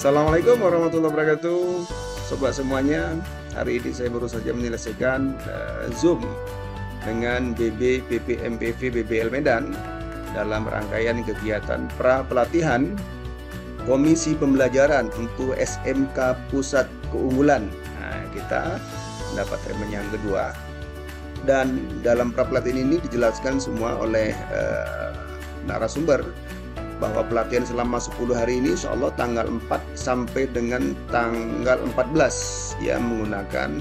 Assalamualaikum warahmatullahi wabarakatuh, sobat semuanya. Hari ini saya baru saja menyelesaikan Zoom dengan BB, PP, MPV, BBL Medan dalam rangkaian kegiatan pra-pelatihan Komisi Pembelajaran untuk SMK Pusat Keunggulan. Nah, kita mendapat treatment yang kedua. Dan dalam pra-pelatihan ini dijelaskan semua oleh narasumber bahwa pelatihan selama 10 hari ini insya Allah tanggal 4 sampai dengan tanggal 14 ya, menggunakan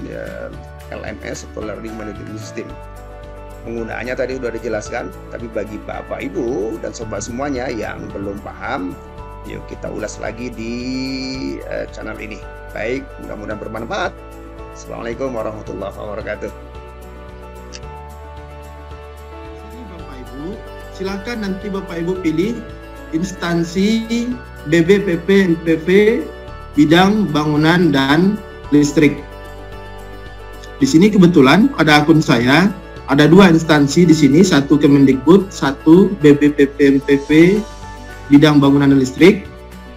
LMS atau Learning Management System. Penggunaannya tadi sudah dijelaskan, tapi bagi Bapak Ibu dan sobat semuanya yang belum paham, yuk kita ulas lagi di channel ini. Baik, mudah-mudahan bermanfaat. Assalamualaikum warahmatullahi wabarakatuh. Ini Bapak Ibu, silakan nanti Bapak Ibu pilih instansi BBPP MPV bidang bangunan dan listrik. Di sini kebetulan pada akun saya ada dua instansi di sini, satu Kemendikbud, satu BBPP MPV bidang bangunan dan listrik.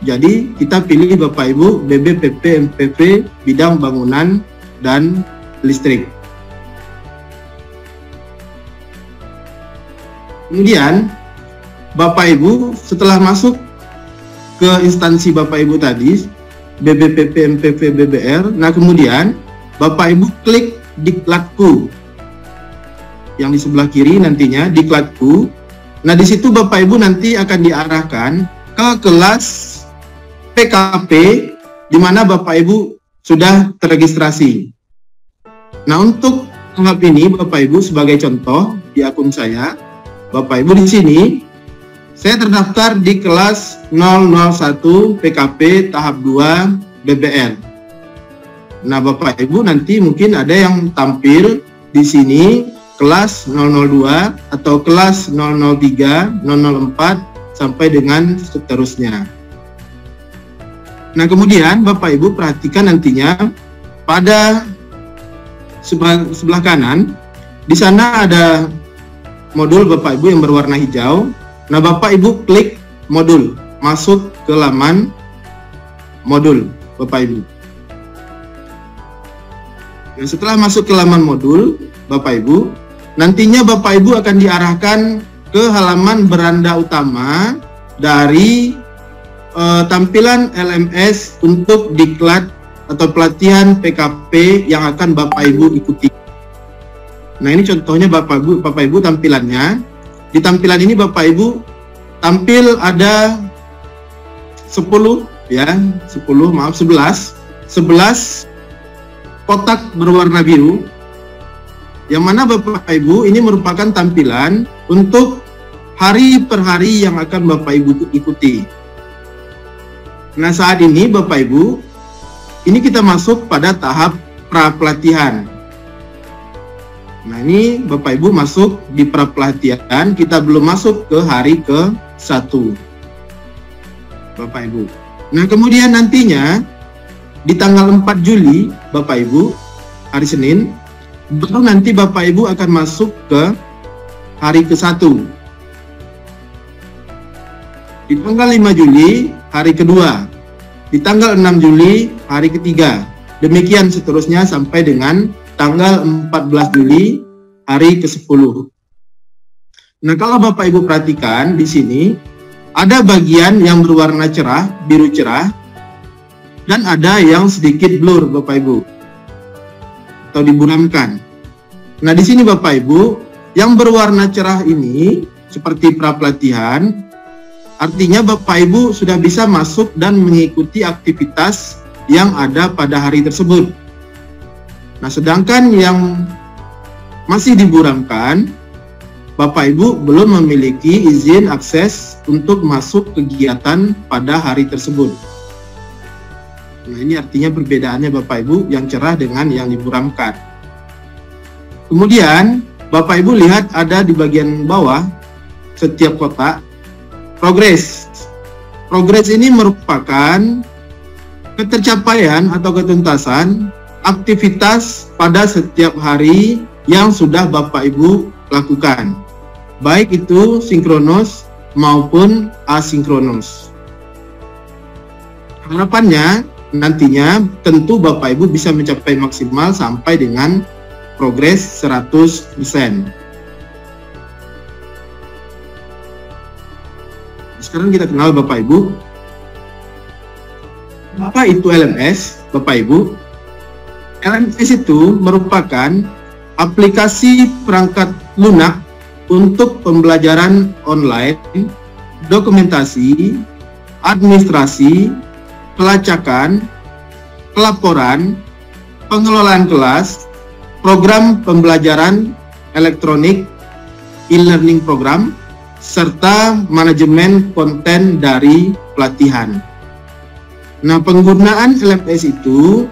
Jadi kita pilih Bapak Ibu BBPP MPV bidang bangunan dan listrik. Kemudian Bapak Ibu setelah masuk ke instansi Bapak Ibu tadi BBPP MPV BBR, nah kemudian Bapak Ibu klik Diklatku yang di sebelah kiri nantinya Diklatku. Nah di situ Bapak Ibu nanti akan diarahkan ke kelas PKP di mana Bapak Ibu sudah terregistrasi. Nah untuk tahap ini Bapak Ibu sebagai contoh di akun saya, Bapak Ibu di sini saya terdaftar di kelas 001 PKP tahap 2 BBL. Nah, Bapak Ibu nanti mungkin ada yang tampil di sini kelas 002 atau kelas 003, 004 sampai dengan seterusnya. Nah, kemudian Bapak Ibu perhatikan nantinya pada sebelah kanan di sana ada modul Bapak Ibu yang berwarna hijau. Nah, Bapak Ibu klik modul, masuk ke laman modul Bapak Ibu. Dan setelah masuk ke laman modul Bapak Ibu, nantinya Bapak Ibu akan diarahkan ke halaman beranda utama dari tampilan LMS untuk diklat atau pelatihan PKP yang akan Bapak Ibu ikuti. Nah, ini contohnya Bapak Ibu tampilannya. Di tampilan ini Bapak Ibu tampil ada 11 kotak berwarna biru, yang mana Bapak Ibu ini merupakan tampilan untuk hari per hari yang akan Bapak Ibu ikuti. Nah saat ini Bapak Ibu, ini kita masuk pada tahap pra-pelatihan. Nah ini Bapak Ibu masuk di pra-pelatihan, kita belum masuk ke hari ke-1 Bapak Ibu. Nah kemudian nantinya di tanggal 4 Juli Bapak Ibu, hari Senin, baru nanti Bapak Ibu akan masuk ke hari ke-1. Di tanggal 5 Juli hari kedua, di tanggal 6 Juli hari ketiga, demikian seterusnya sampai dengan tanggal 14 Juli hari ke-10. Nah, kalau Bapak Ibu perhatikan di sini ada bagian yang berwarna cerah, biru cerah, dan ada yang sedikit blur Bapak Ibu atau diburamkan. Nah, di sini Bapak Ibu yang berwarna cerah ini seperti pra-pelatihan, artinya Bapak Ibu sudah bisa masuk dan mengikuti aktivitas yang ada pada hari tersebut. Nah, sedangkan yang masih diburamkan, Bapak Ibu belum memiliki izin akses untuk masuk kegiatan pada hari tersebut. Nah, ini artinya perbedaannya Bapak Ibu yang cerah dengan yang diburamkan. Kemudian, Bapak Ibu lihat ada di bagian bawah setiap kotak, progres. Progres ini merupakan ketercapaian atau ketuntasan aktivitas pada setiap hari yang sudah Bapak Ibu lakukan, baik itu sinkronus maupun asinkronus. Harapannya nantinya tentu Bapak Ibu bisa mencapai maksimal sampai dengan progres 100%. Sekarang kita kenal Bapak Ibu. Apa itu LMS, Bapak Ibu? LMS itu merupakan aplikasi perangkat lunak untuk pembelajaran online, dokumentasi, administrasi, pelacakan, pelaporan, pengelolaan kelas, program pembelajaran elektronik, e-learning program, serta manajemen konten dari pelatihan. Nah, penggunaan LMS itu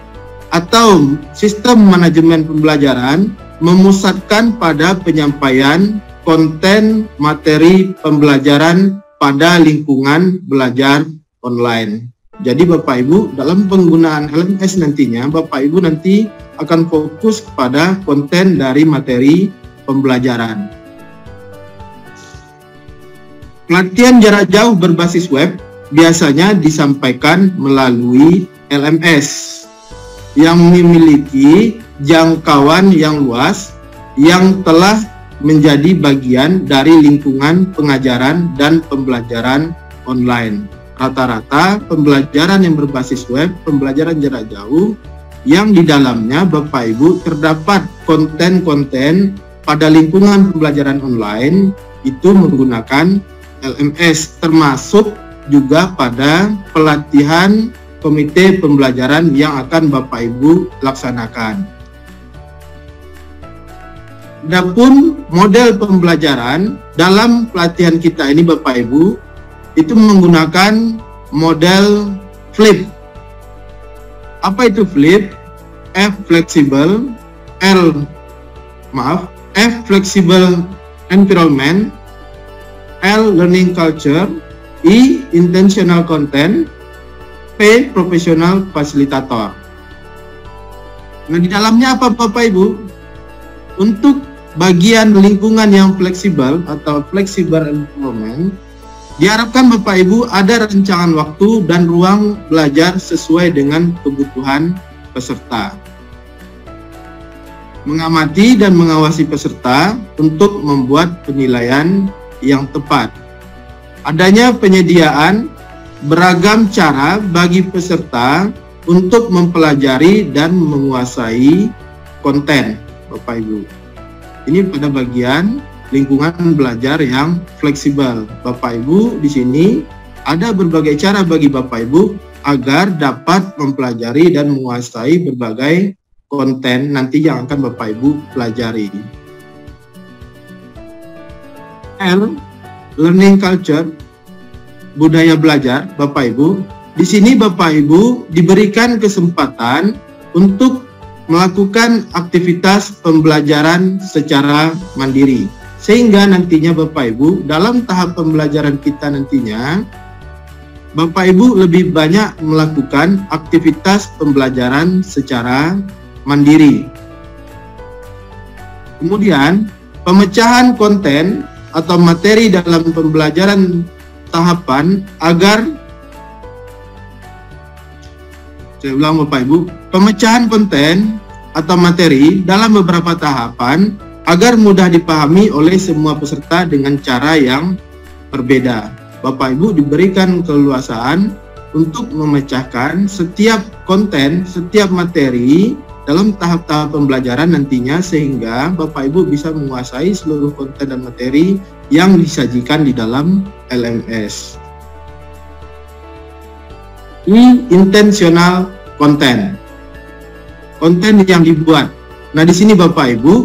atau sistem manajemen pembelajaran memusatkan pada penyampaian konten materi pembelajaran pada lingkungan belajar online. Jadi Bapak Ibu, dalam penggunaan LMS nantinya, Bapak Ibu nanti akan fokus kepada konten dari materi pembelajaran. Pelatihan jarak jauh berbasis web biasanya disampaikan melalui LMS yang memiliki jangkauan yang luas yang telah menjadi bagian dari lingkungan pengajaran dan pembelajaran online. Rata-rata pembelajaran yang berbasis web, pembelajaran jarak jauh, yang di dalamnya Bapak Ibu terdapat konten-konten pada lingkungan pembelajaran online itu menggunakan LMS, termasuk juga pada pelatihan komite pembelajaran yang akan Bapak Ibu laksanakan. Adapun model pembelajaran dalam pelatihan kita ini Bapak Ibu itu menggunakan model flip. Apa itu flip? F flexible, F flexible environment, L learning culture, I intentional content, P professional facilitator. Nah, di dalamnya apa Bapak Ibu? Untuk bagian lingkungan yang fleksibel atau flexible environment, diharapkan Bapak Ibu ada rancangan waktu dan ruang belajar sesuai dengan kebutuhan peserta. Mengamati dan mengawasi peserta untuk membuat penilaian yang tepat. Adanya penyediaan beragam cara bagi peserta untuk mempelajari dan menguasai konten, Bapak Ibu. Ini pada bagian lingkungan belajar yang fleksibel. Bapak Ibu, di sini ada berbagai cara bagi Bapak Ibu agar dapat mempelajari dan menguasai berbagai konten nanti yang akan Bapak Ibu pelajari. L, learning culture, budaya belajar, Bapak Ibu. Di sini Bapak Ibu diberikan kesempatan untuk melakukan aktivitas pembelajaran secara mandiri. Sehingga nantinya Bapak Ibu dalam tahap pembelajaran kita nantinya Bapak Ibu lebih banyak melakukan aktivitas pembelajaran secara mandiri. Kemudian pemecahan konten atau materi dalam pembelajaran tahapan agar, saya ulang Bapak Ibu, pemecahan konten atau materi dalam beberapa tahapan agar mudah dipahami oleh semua peserta dengan cara yang berbeda. Bapak Ibu diberikan keleluasaan untuk memecahkan setiap konten, setiap materi dalam tahap-tahap pembelajaran nantinya sehingga Bapak Ibu bisa menguasai seluruh konten dan materi yang disajikan di dalam LMS. Intentional content. Konten yang dibuat. Nah, di sini Bapak Ibu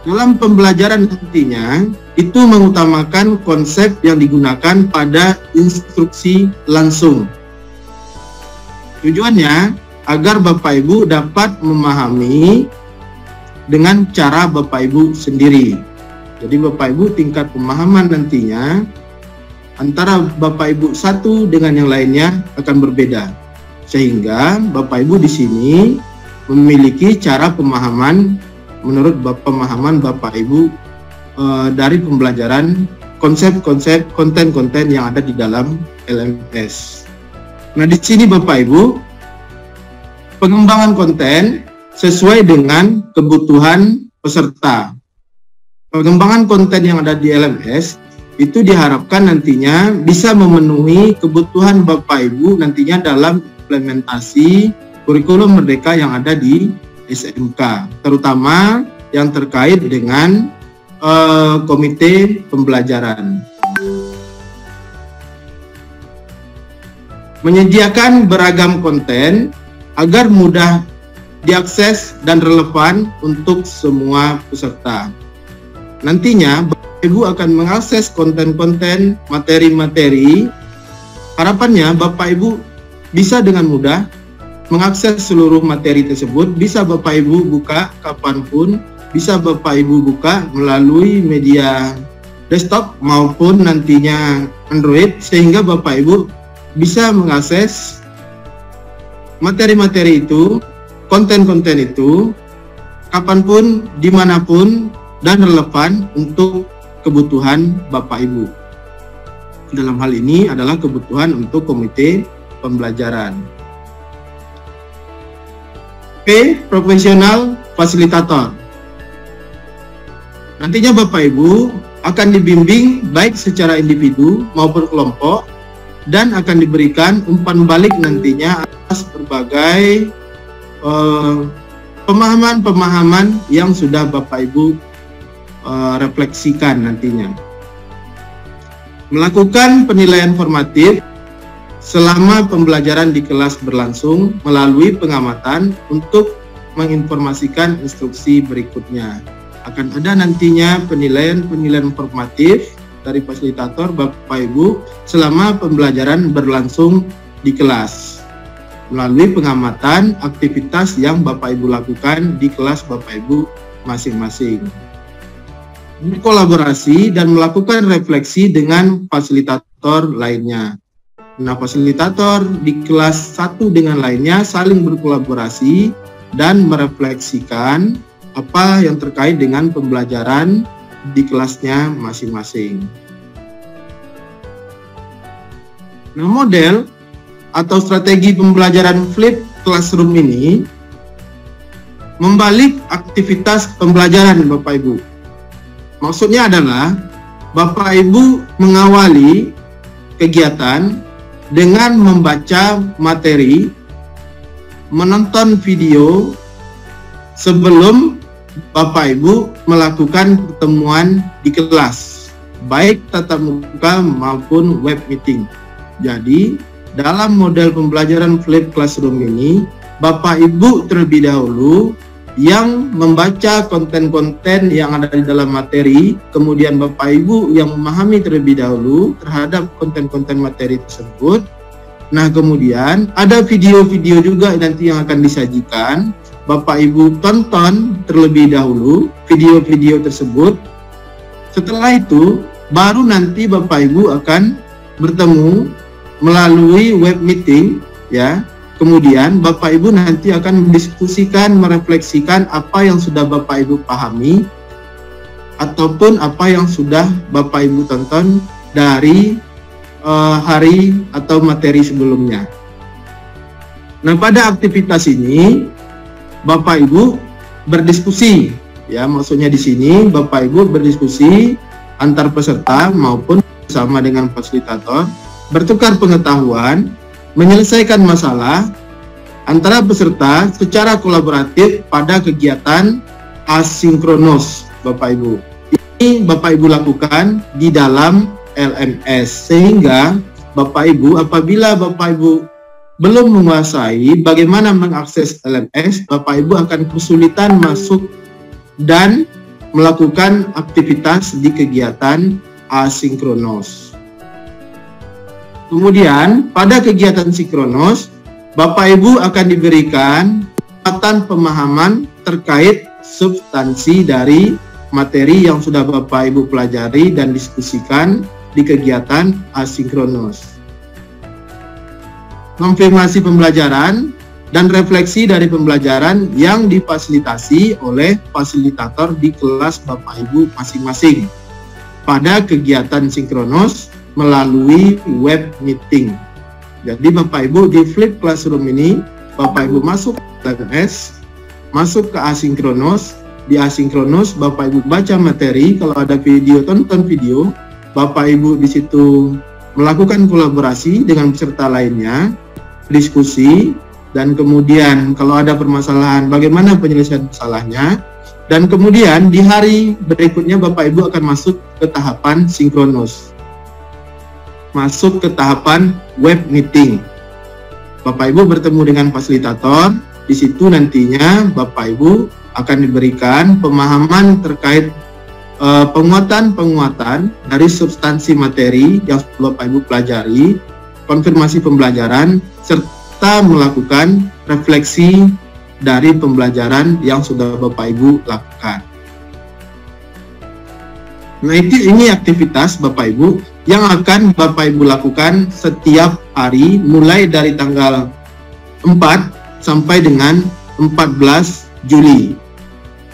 dalam pembelajaran nantinya itu mengutamakan konsep yang digunakan pada instruksi langsung. Tujuannya agar Bapak Ibu dapat memahami dengan cara Bapak Ibu sendiri. Jadi Bapak Ibu tingkat pemahaman nantinya antara Bapak Ibu satu dengan yang lainnya akan berbeda. Sehingga Bapak Ibu di sini memiliki cara pemahaman menurut pemahaman Bapak Ibu dari pembelajaran konsep-konsep konten-konten yang ada di dalam LMS. Nah, di sini Bapak Ibu, pengembangan konten sesuai dengan kebutuhan peserta. Pengembangan konten yang ada di LMS itu diharapkan nantinya bisa memenuhi kebutuhan Bapak Ibu nantinya dalam implementasi kurikulum Merdeka yang ada di SMK, terutama yang terkait dengan komite pembelajaran. Menyediakan beragam konten agar mudah diakses dan relevan untuk semua peserta. Nantinya Bapak Ibu akan mengakses konten-konten, materi-materi. Harapannya Bapak Ibu bisa dengan mudah mengakses seluruh materi tersebut. Bisa Bapak Ibu buka kapanpun, bisa Bapak Ibu buka melalui media desktop maupun nantinya Android, sehingga Bapak Ibu bisa mengakses materi-materi itu, konten-konten itu, kapanpun, dimanapun, dan relevan untuk kebutuhan Bapak Ibu. Dalam hal ini adalah kebutuhan untuk komite pembelajaran. P. Profesional Fasilitator. Nantinya Bapak Ibu akan dibimbing baik secara individu maupun kelompok, dan akan diberikan umpan balik nantinya atas berbagai pemahaman-pemahaman yang sudah Bapak Ibu refleksikan nantinya. Melakukan penilaian formatif selama pembelajaran di kelas berlangsung melalui pengamatan untuk menginformasikan instruksi berikutnya. Akan ada nantinya penilaian formatif dari fasilitator Bapak Ibu selama pembelajaran berlangsung di kelas melalui pengamatan aktivitas yang Bapak Ibu lakukan di kelas Bapak Ibu masing-masing. Berkolaborasi dan melakukan refleksi dengan fasilitator lainnya. Nah, fasilitator di kelas satu dengan lainnya saling berkolaborasi dan merefleksikan apa yang terkait dengan pembelajaran di kelasnya masing-masing. Nah, model atau strategi pembelajaran flipped classroom ini membalik aktivitas pembelajaran Bapak Ibu. Maksudnya adalah Bapak Ibu mengawali kegiatan dengan membaca materi, menonton video sebelum Bapak Ibu melakukan pertemuan di kelas, baik tatap muka maupun web meeting. Jadi, dalam model pembelajaran flipped classroom ini, Bapak Ibu terlebih dahulu yang membaca konten-konten yang ada di dalam materi, kemudian Bapak Ibu yang memahami terlebih dahulu terhadap konten-konten materi tersebut. Nah, kemudian ada video-video juga nanti yang akan disajikan. Bapak Ibu tonton terlebih dahulu video-video tersebut. Setelah itu, baru nanti Bapak Ibu akan bertemu melalui web meeting, ya. Kemudian Bapak Ibu nanti akan mendiskusikan, merefleksikan apa yang sudah Bapak Ibu pahami ataupun apa yang sudah Bapak Ibu tonton dari hari atau materi sebelumnya. Nah, pada aktivitas ini Bapak Ibu berdiskusi, ya, maksudnya di sini Bapak Ibu berdiskusi antar peserta maupun bersama dengan fasilitator, bertukar pengetahuan, menyelesaikan masalah antara peserta secara kolaboratif pada kegiatan asinkronos Bapak Ibu. Ini Bapak Ibu lakukan di dalam LMS, sehingga Bapak Ibu apabila Bapak Ibu belum menguasai bagaimana mengakses LMS, Bapak Ibu akan kesulitan masuk dan melakukan aktivitas di kegiatan asinkronos. Kemudian pada kegiatan sinkronos, Bapak Ibu akan diberikan pemahaman terkait substansi dari materi yang sudah Bapak Ibu pelajari dan diskusikan di kegiatan asinkronos. Konfirmasi pembelajaran dan refleksi dari pembelajaran yang difasilitasi oleh fasilitator di kelas Bapak Ibu masing-masing. pada kegiatan sinkronos melalui web meeting. Jadi Bapak Ibu di Flip Classroom ini, Bapak Ibu masuk ke LMS, masuk ke asinkronos. Di asinkronos Bapak Ibu baca materi, kalau ada video tonton video, Bapak Ibu di situ melakukan kolaborasi dengan peserta lainnya, diskusi, dan kemudian kalau ada permasalahan bagaimana penyelesaian masalahnya, dan kemudian di hari berikutnya Bapak Ibu akan masuk ke tahapan sinkronos, masuk ke tahapan web meeting. Bapak Ibu bertemu dengan fasilitator, di situ nantinya Bapak Ibu akan diberikan pemahaman terkait penguatan dari substansi materi yang Bapak Ibu pelajari, konfirmasi pembelajaran, serta melakukan refleksi dari pembelajaran yang sudah Bapak Ibu lakukan. Nah, ini aktivitas Bapak Ibu yang akan Bapak Ibu lakukan setiap hari mulai dari tanggal 4 sampai dengan 14 Juli.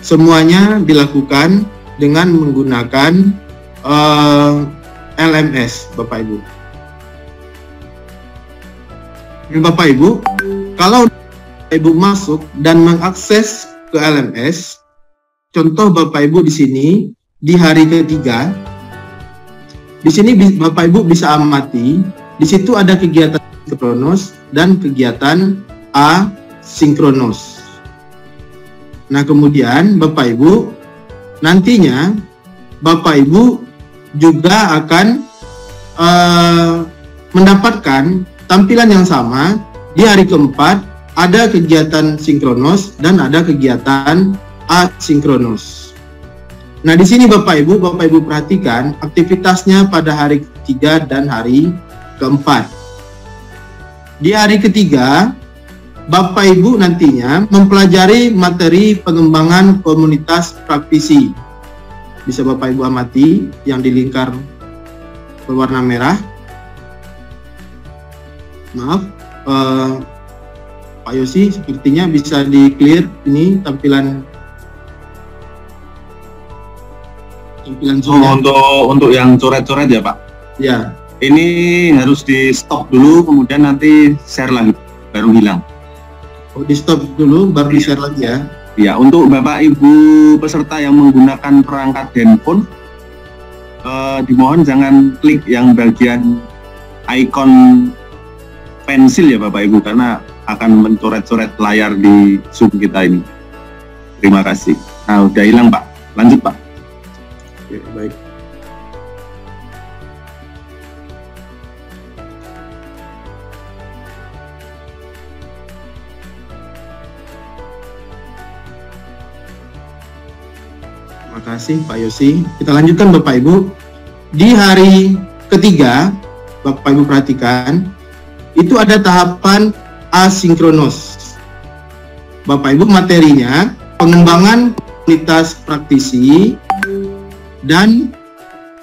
Semuanya dilakukan dengan menggunakan LMS, Bapak Ibu. Bapak Ibu, kalau Bapak Ibu masuk dan mengakses ke LMS, contoh Bapak Ibu di sini di hari ketiga, di sini Bapak Ibu bisa amati, di situ ada kegiatan sinkronos dan kegiatan asinkronos. Nah, kemudian Bapak Ibu nantinya Bapak Ibu juga akan mendapatkan tampilan yang sama. Di hari keempat ada kegiatan sinkronos dan ada kegiatan asinkronos. Nah, di sini Bapak Ibu perhatikan aktivitasnya pada hari ketiga dan hari keempat. Di hari ketiga Bapak Ibu nantinya mempelajari materi pengembangan komunitas praktisi. Bisa Bapak Ibu amati yang di lingkar berwarna merah. Maaf, Pak Yosi, sepertinya bisa di clear ini tampilan Zoom. Untuk yang coret-coret ya Pak? Ya. Ini harus di stop dulu, kemudian nanti share lagi, baru hilang. Oh, di stop dulu baru di share lagi ya. Ya, untuk Bapak Ibu peserta yang menggunakan perangkat handphone, dimohon jangan klik yang bagian ikon pensil ya Bapak Ibu, karena akan mencoret-coret layar di Zoom kita ini. Terima kasih. Nah, udah hilang Pak. Lanjut Pak. Oke, baik. Terima kasih Pak Yosi. Kita lanjutkan Bapak Ibu. Di hari ketiga, Bapak Ibu perhatikan, itu ada tahapan asinkronos. Bapak Ibu materinya pengembangan komunitas praktisi dan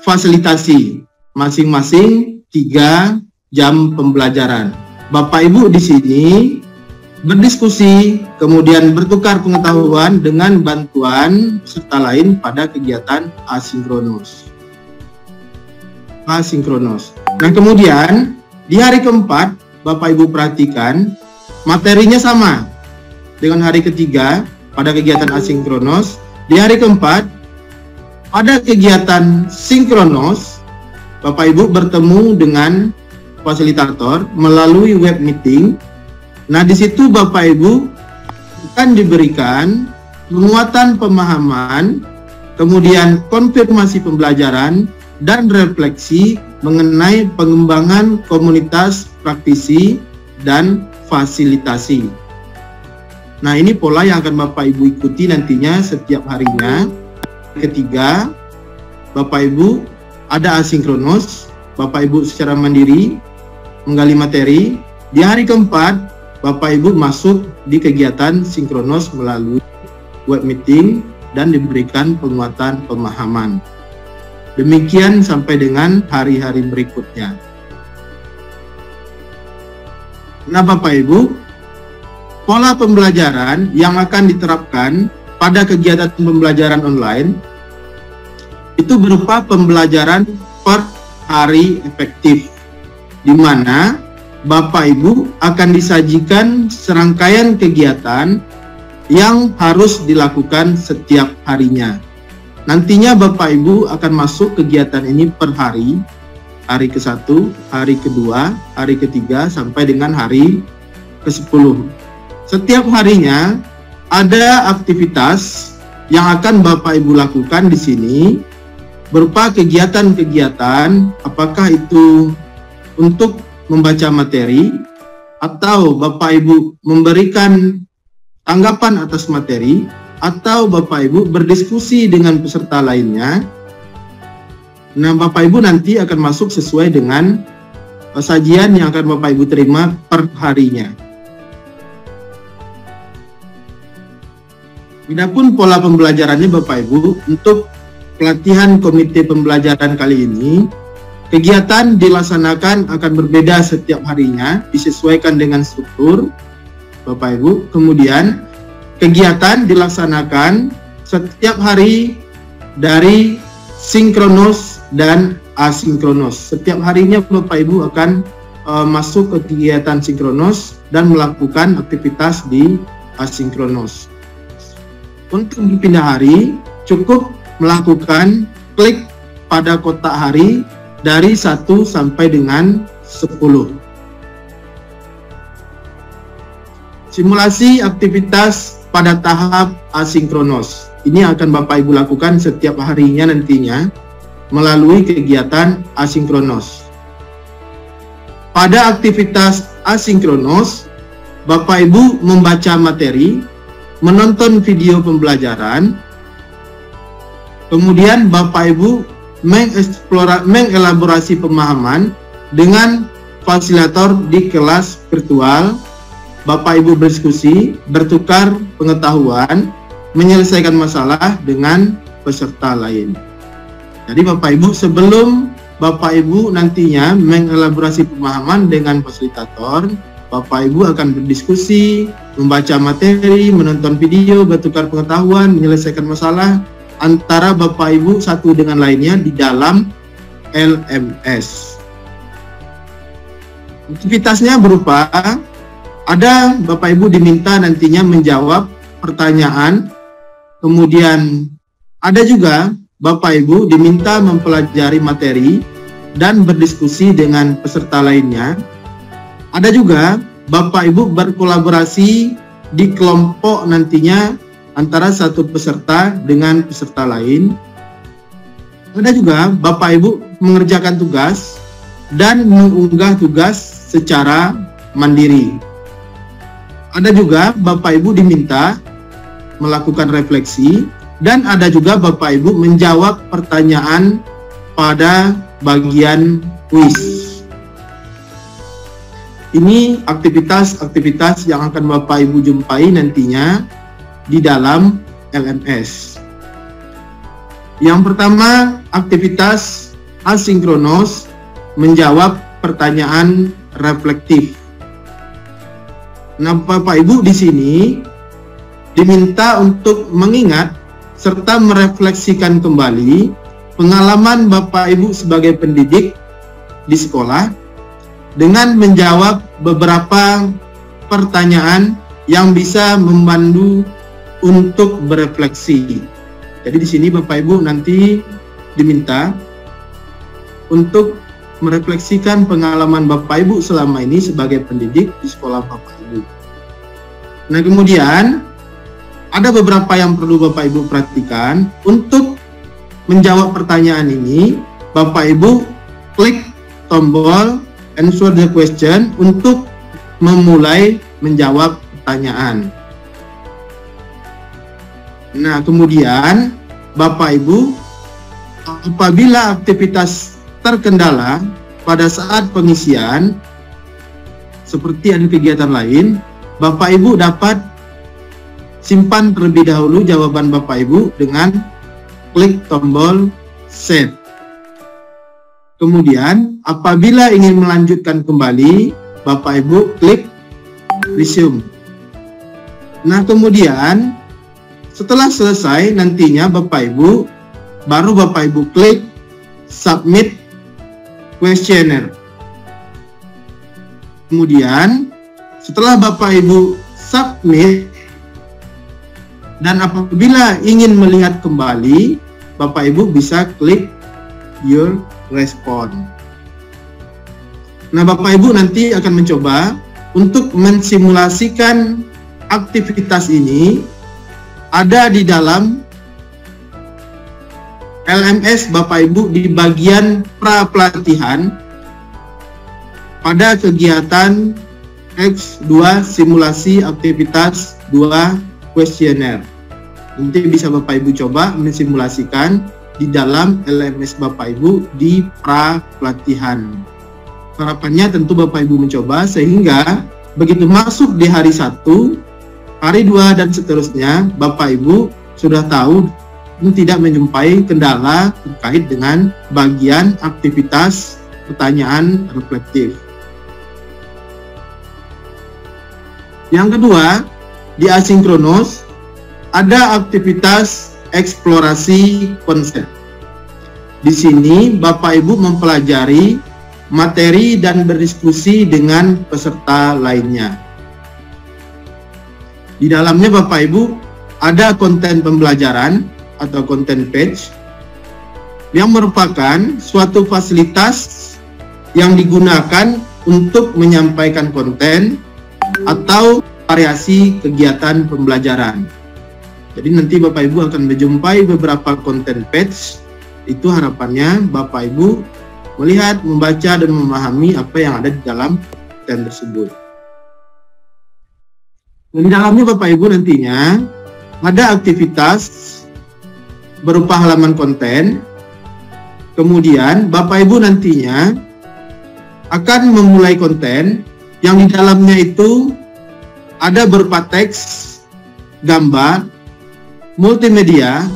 fasilitasi, masing-masing 3 jam pembelajaran. Bapak Ibu di sini berdiskusi, kemudian bertukar pengetahuan dengan bantuan peserta lain pada kegiatan asinkronos. Nah, kemudian di hari keempat, Bapak Ibu perhatikan materinya sama dengan hari ketiga pada kegiatan asinkronos. Di hari keempat, pada kegiatan sinkronos, Bapak Ibu bertemu dengan fasilitator melalui web meeting. Nah, di situ Bapak Ibu akan diberikan penguatan pemahaman, kemudian konfirmasi pembelajaran, dan refleksi mengenai pengembangan komunitas praktisi dan fasilitasi. Nah, ini pola yang akan Bapak Ibu ikuti nantinya setiap harinya. Ketiga, Bapak Ibu ada asinkronos, Bapak Ibu secara mandiri menggali materi. Di hari keempat, Bapak Ibu masuk di kegiatan sinkronos melalui web meeting dan diberikan penguatan pemahaman. Demikian sampai dengan hari-hari berikutnya. Nah, Bapak Ibu, pola pembelajaran yang akan diterapkan pada kegiatan pembelajaran online itu berupa pembelajaran per hari efektif, di mana Bapak Ibu akan disajikan serangkaian kegiatan yang harus dilakukan setiap harinya. Nantinya Bapak Ibu akan masuk kegiatan ini per hari, hari ke-1, hari ke-2, hari ke-3, sampai dengan hari ke-10. Setiap harinya ada aktivitas yang akan Bapak Ibu lakukan di sini berupa kegiatan-kegiatan, apakah itu untuk membaca materi atau Bapak Ibu memberikan tanggapan atas materi, atau Bapak Ibu berdiskusi dengan peserta lainnya. Nah, Bapak Ibu nanti akan masuk sesuai dengan sajian yang akan Bapak Ibu terima per harinya. Adapun pola pembelajarannya Bapak Ibu, untuk pelatihan komite pembelajaran kali ini, kegiatan dilaksanakan akan berbeda setiap harinya, disesuaikan dengan struktur Bapak Ibu. Kemudian kegiatan dilaksanakan setiap hari dari sinkronus dan asinkronus. Setiap harinya Bapak Ibu akan masuk ke kegiatan sinkronus dan melakukan aktivitas di asinkronus. Untuk berpindah hari, cukup melakukan klik pada kotak hari dari 1 sampai dengan 10. Simulasi aktivitas pada tahap asinkronus. Ini akan Bapak Ibu lakukan setiap harinya nantinya melalui kegiatan asinkronus. Pada aktivitas asinkronus, Bapak Ibu membaca materi, menonton video pembelajaran, kemudian Bapak Ibu mengelaborasi pemahaman dengan fasilitator di kelas virtual. Bapak Ibu berdiskusi, bertukar pengetahuan, menyelesaikan masalah dengan peserta lain. Jadi Bapak Ibu, sebelum Bapak Ibu nantinya mengelaborasi pemahaman dengan fasilitator, Bapak Ibu akan berdiskusi, membaca materi, menonton video, bertukar pengetahuan, menyelesaikan masalah antara Bapak Ibu satu dengan lainnya di dalam LMS. Aktivitasnya berupa, ada Bapak Ibu diminta nantinya menjawab pertanyaan, kemudian ada juga Bapak Ibu diminta mempelajari materi dan berdiskusi dengan peserta lainnya. Ada juga Bapak Ibu berkolaborasi di kelompok nantinya antara satu peserta dengan peserta lain. Ada juga Bapak Ibu mengerjakan tugas dan mengunggah tugas secara mandiri. Ada juga Bapak Ibu diminta melakukan refleksi, dan ada juga Bapak Ibu menjawab pertanyaan pada bagian kuis. Ini aktivitas-aktivitas yang akan Bapak Ibu jumpai nantinya di dalam LMS. Yang pertama, aktivitas asinkronus, menjawab pertanyaan reflektif. Nah, Bapak Ibu di sini diminta untuk mengingat serta merefleksikan kembali pengalaman Bapak Ibu sebagai pendidik di sekolah dengan menjawab beberapa pertanyaan yang bisa membantu untuk berefleksi. Jadi di sini Bapak Ibu nanti diminta untuk merefleksikan pengalaman Bapak Ibu selama ini sebagai pendidik di sekolah Bapak Ibu. Nah, kemudian ada beberapa yang perlu Bapak Ibu perhatikan. Untuk menjawab pertanyaan ini, Bapak Ibu klik tombol answer the question untuk memulai menjawab pertanyaan. Nah, kemudian Bapak Ibu, apabila aktivitas terkendala pada saat pengisian seperti ada kegiatan lain, Bapak Ibu dapat simpan terlebih dahulu jawaban Bapak Ibu dengan klik tombol save. Kemudian apabila ingin melanjutkan kembali, Bapak Ibu klik resume. Nah, kemudian setelah selesai nantinya Bapak Ibu baru Bapak Ibu klik submit questionnaire. Kemudian setelah Bapak Ibu submit dan apabila ingin melihat kembali, Bapak Ibu bisa klik your response. Nah, Bapak Ibu nanti akan mencoba untuk mensimulasikan aktivitas ini ada di dalam LMS Bapak Ibu di bagian pra-pelatihan pada kegiatan X2 simulasi aktivitas 2 kuesioner. Nanti bisa Bapak Ibu coba mensimulasikan di dalam LMS Bapak Ibu di pra-pelatihan. Harapannya tentu Bapak Ibu mencoba sehingga begitu masuk di hari 1, hari 2 dan seterusnya, Bapak Ibu sudah tahu dan tidak menjumpai kendala terkait dengan bagian aktivitas pertanyaan reflektif. Yang kedua, di asinkronus ada aktivitas eksplorasi konsep. Di sini Bapak Ibu mempelajari materi dan berdiskusi dengan peserta lainnya. Di dalamnya Bapak Ibu ada konten pembelajaran atau konten page yang merupakan suatu fasilitas yang digunakan untuk menyampaikan konten atau variasi kegiatan pembelajaran. Jadi nanti Bapak Ibu akan menjumpai beberapa konten page. Itu harapannya Bapak Ibu melihat, membaca, dan memahami apa yang ada di dalam konten tersebut. Dan di dalamnya Bapak Ibu nantinya ada aktivitas berupa halaman konten. Kemudian Bapak Ibu nantinya akan memulai konten yang di dalamnya itu ada berupa teks, gambar, multimedia,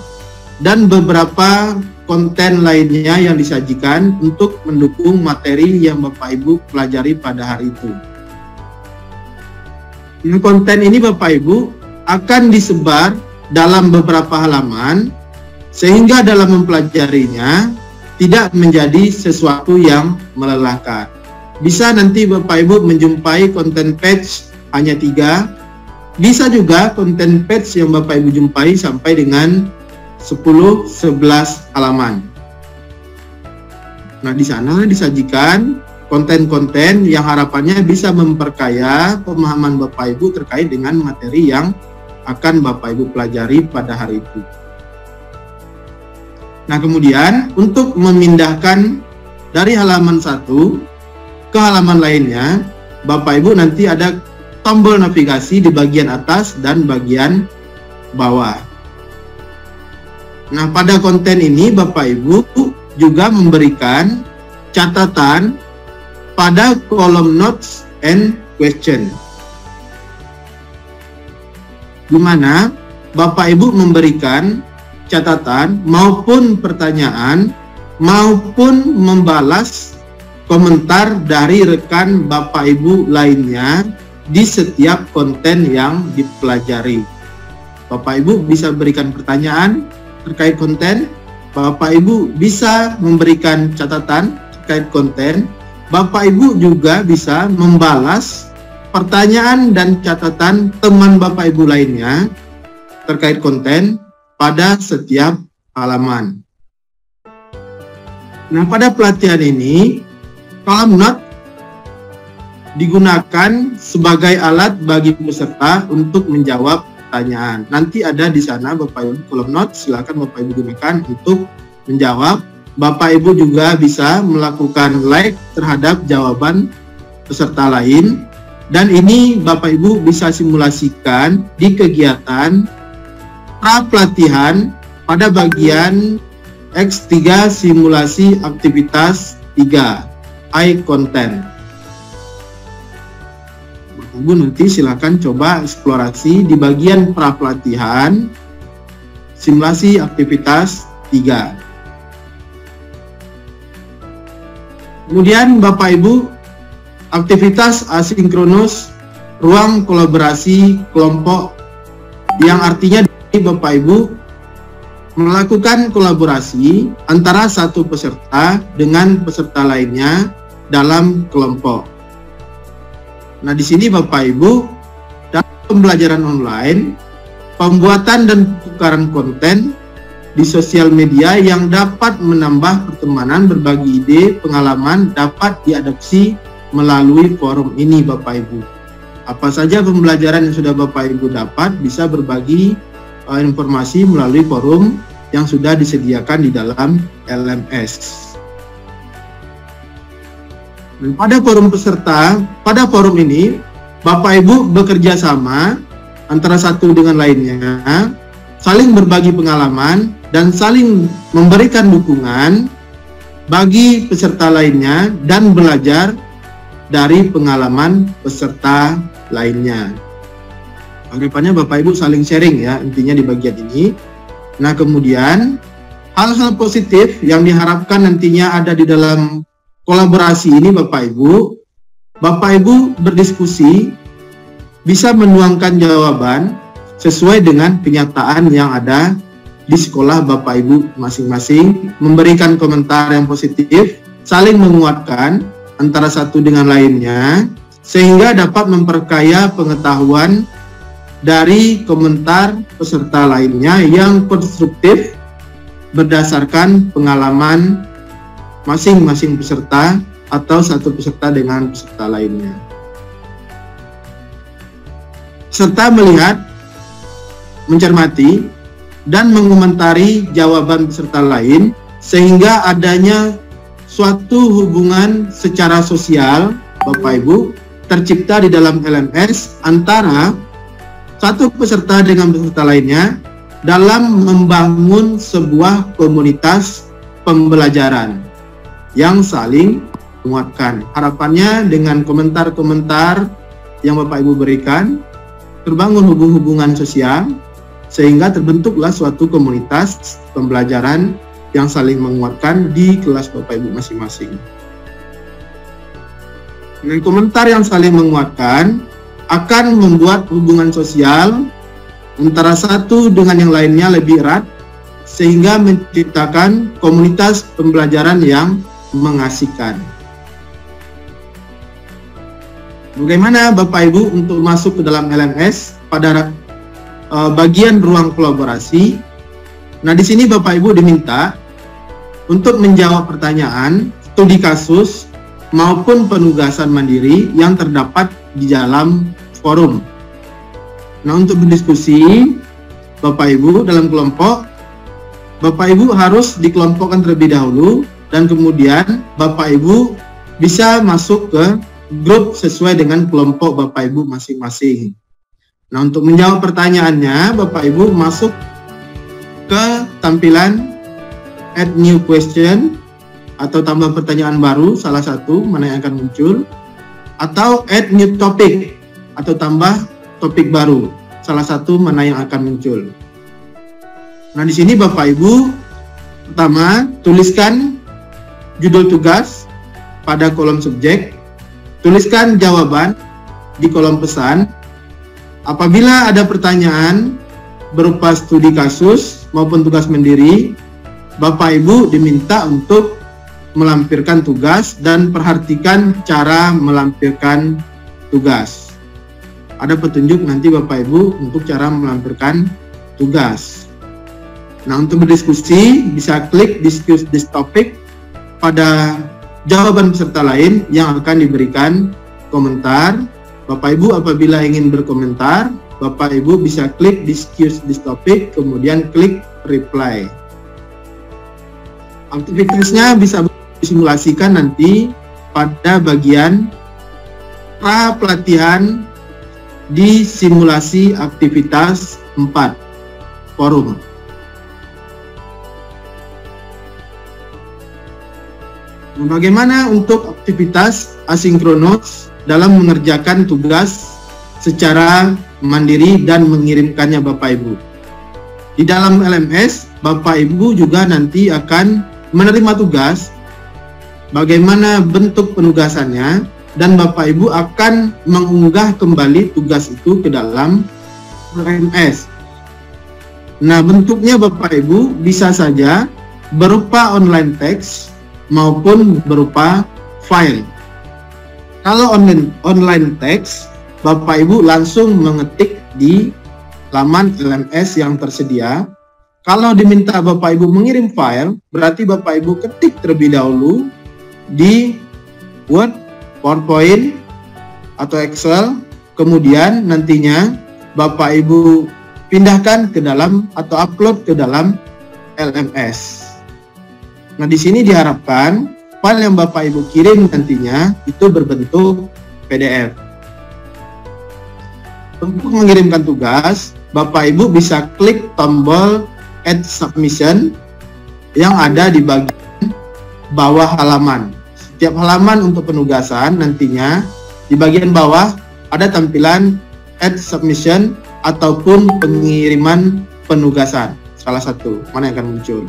dan beberapa konten lainnya yang disajikan untuk mendukung materi yang Bapak Ibu pelajari pada hari itu. Nah, konten ini Bapak Ibu akan disebar dalam beberapa halaman sehingga dalam mempelajarinya tidak menjadi sesuatu yang melelahkan. Bisa nanti Bapak Ibu menjumpai konten page hanya 3, bisa juga konten page yang Bapak Ibu jumpai sampai dengan 10-11 halaman. Nah, di sana disajikan konten-konten yang harapannya bisa memperkaya pemahaman Bapak Ibu terkait dengan materi yang akan Bapak Ibu pelajari pada hari itu. Nah, kemudian untuk memindahkan dari halaman 1 ke halaman lainnya, Bapak Ibu nanti ada tombol navigasi di bagian atas dan bagian bawah. Nah, pada konten ini Bapak Ibu juga memberikan catatan pada kolom notes and question, di mana Bapak Ibu memberikan catatan maupun pertanyaan maupun membalas komentar dari rekan Bapak Ibu lainnya di setiap konten yang dipelajari. Bapak Ibu bisa berikan pertanyaan terkait konten, Bapak Ibu bisa memberikan catatan terkait konten, Bapak Ibu juga bisa membalas pertanyaan dan catatan teman Bapak Ibu lainnya terkait konten pada setiap halaman. Nah, pada pelatihan ini, kolom note digunakan sebagai alat bagi peserta untuk menjawab pertanyaan. Nanti ada di sana Bapak Ibu kolom note, silakan Bapak Ibu gunakan untuk menjawab. Bapak Ibu juga bisa melakukan like terhadap jawaban peserta lain, dan ini Bapak Ibu bisa simulasikan di kegiatan pra-pelatihan pada bagian X3 simulasi aktivitas 3 I-Content. Bapak Ibu nanti silakan coba eksplorasi di bagian pra-pelatihan simulasi aktivitas 3. Kemudian Bapak Ibu, aktivitas asinkronus ruang kolaborasi kelompok, yang artinya Bapak Ibu melakukan kolaborasi antara satu peserta dengan peserta lainnya dalam kelompok. Nah, di sini Bapak Ibu, dalam pembelajaran online, pembuatan dan pertukaran konten di sosial media yang dapat menambah pertemanan, berbagi ide, pengalaman dapat diadopsi melalui forum ini Bapak Ibu. Apa saja pembelajaran yang sudah Bapak Ibu dapat bisa berbagi informasi melalui forum yang sudah disediakan di dalam LMS. Pada forum peserta, pada forum ini Bapak Ibu bekerja sama antara satu dengan lainnya, saling berbagi pengalaman dan saling memberikan dukungan bagi peserta lainnya dan belajar dari pengalaman peserta lainnya. Harapannya Bapak Ibu saling sharing ya, intinya di bagian ini. Nah, kemudian hal-hal positif yang diharapkan nantinya ada di dalam kolaborasi ini Bapak Ibu berdiskusi bisa menuangkan jawaban sesuai dengan kenyataan yang ada di sekolah Bapak Ibu masing-masing, memberikan komentar yang positif, saling menguatkan antara satu dengan lainnya, sehingga dapat memperkaya pengetahuan dari komentar peserta lainnya yang konstruktif berdasarkan pengalaman masing-masing peserta atau satu peserta dengan peserta lainnya. Serta melihat, mencermati, dan mengomentari jawaban peserta lain sehingga adanya suatu hubungan secara sosial Bapak Ibu tercipta di dalam LMS antara satu peserta dengan peserta lainnya dalam membangun sebuah komunitas pembelajaran yang saling menguatkan. Harapannya dengan komentar-komentar yang Bapak Ibu berikan, terbangun hubungan sosial sehingga terbentuklah suatu komunitas pembelajaran yang saling menguatkan di kelas Bapak Ibu masing-masing. Dengan komentar yang saling menguatkan akan membuat hubungan sosial antara satu dengan yang lainnya lebih erat sehingga menciptakan komunitas pembelajaran yang mengasihkan. Bagaimana Bapak Ibu untuk masuk ke dalam LMS pada bagian ruang kolaborasi? Nah, di sini Bapak Ibu diminta untuk menjawab pertanyaan, studi kasus maupun penugasan mandiri yang terdapat di dalam forum. Nah, untuk berdiskusi Bapak Ibu dalam kelompok, Bapak Ibu harus dikelompokkan terlebih dahulu dan kemudian Bapak Ibu bisa masuk ke grup sesuai dengan kelompok Bapak Ibu masing-masing. Nah, untuk menjawab pertanyaannya, Bapak Ibu masuk ke tampilan Add New Question atau tambah pertanyaan baru, salah satu mana yang akan muncul, atau Add New Topic atau tambah topik baru, salah satu mana yang akan muncul. Nah, di sini Bapak Ibu pertama tuliskan judul tugas pada kolom subjek, tuliskan jawaban di kolom pesan. Apabila ada pertanyaan berupa studi kasus maupun tugas mandiri, Bapak Ibu diminta untuk melampirkan tugas dan perhatikan cara melampirkan tugas. Ada petunjuk nanti Bapak Ibu untuk cara melampirkan tugas. Nah, untuk berdiskusi bisa klik discuss this topic pada jawaban peserta lain yang akan diberikan komentar. Bapak Ibu apabila ingin berkomentar, Bapak Ibu bisa klik discuss this topic, kemudian klik reply. Aktivitasnya bisa disimulasikan nanti pada bagian pra pelatihan di simulasi aktivitas 4 forum. Bagaimana untuk aktivitas asinkronus dalam mengerjakan tugas secara mandiri dan mengirimkannya Bapak Ibu? Di dalam LMS, Bapak Ibu juga nanti akan menerima tugas, bagaimana bentuk penugasannya, dan Bapak Ibu akan mengunggah kembali tugas itu ke dalam LMS. Nah, bentuknya Bapak Ibu bisa saja berupa online text maupun berupa file. Kalau online text, Bapak Ibu langsung mengetik di laman LMS yang tersedia. Kalau diminta Bapak Ibu mengirim file, berarti Bapak Ibu ketik terlebih dahulu di Word, PowerPoint, atau Excel, kemudian nantinya Bapak Ibu pindahkan ke dalam atau upload ke dalam LMS. Nah, di sini diharapkan file yang Bapak Ibu kirim nantinya itu berbentuk PDF. Untuk mengirimkan tugas, Bapak Ibu bisa klik tombol Add Submission yang ada di bagian bawah halaman. Setiap halaman untuk penugasan nantinya di bagian bawah ada tampilan Add Submission ataupun pengiriman penugasan, salah satu mana yang akan muncul.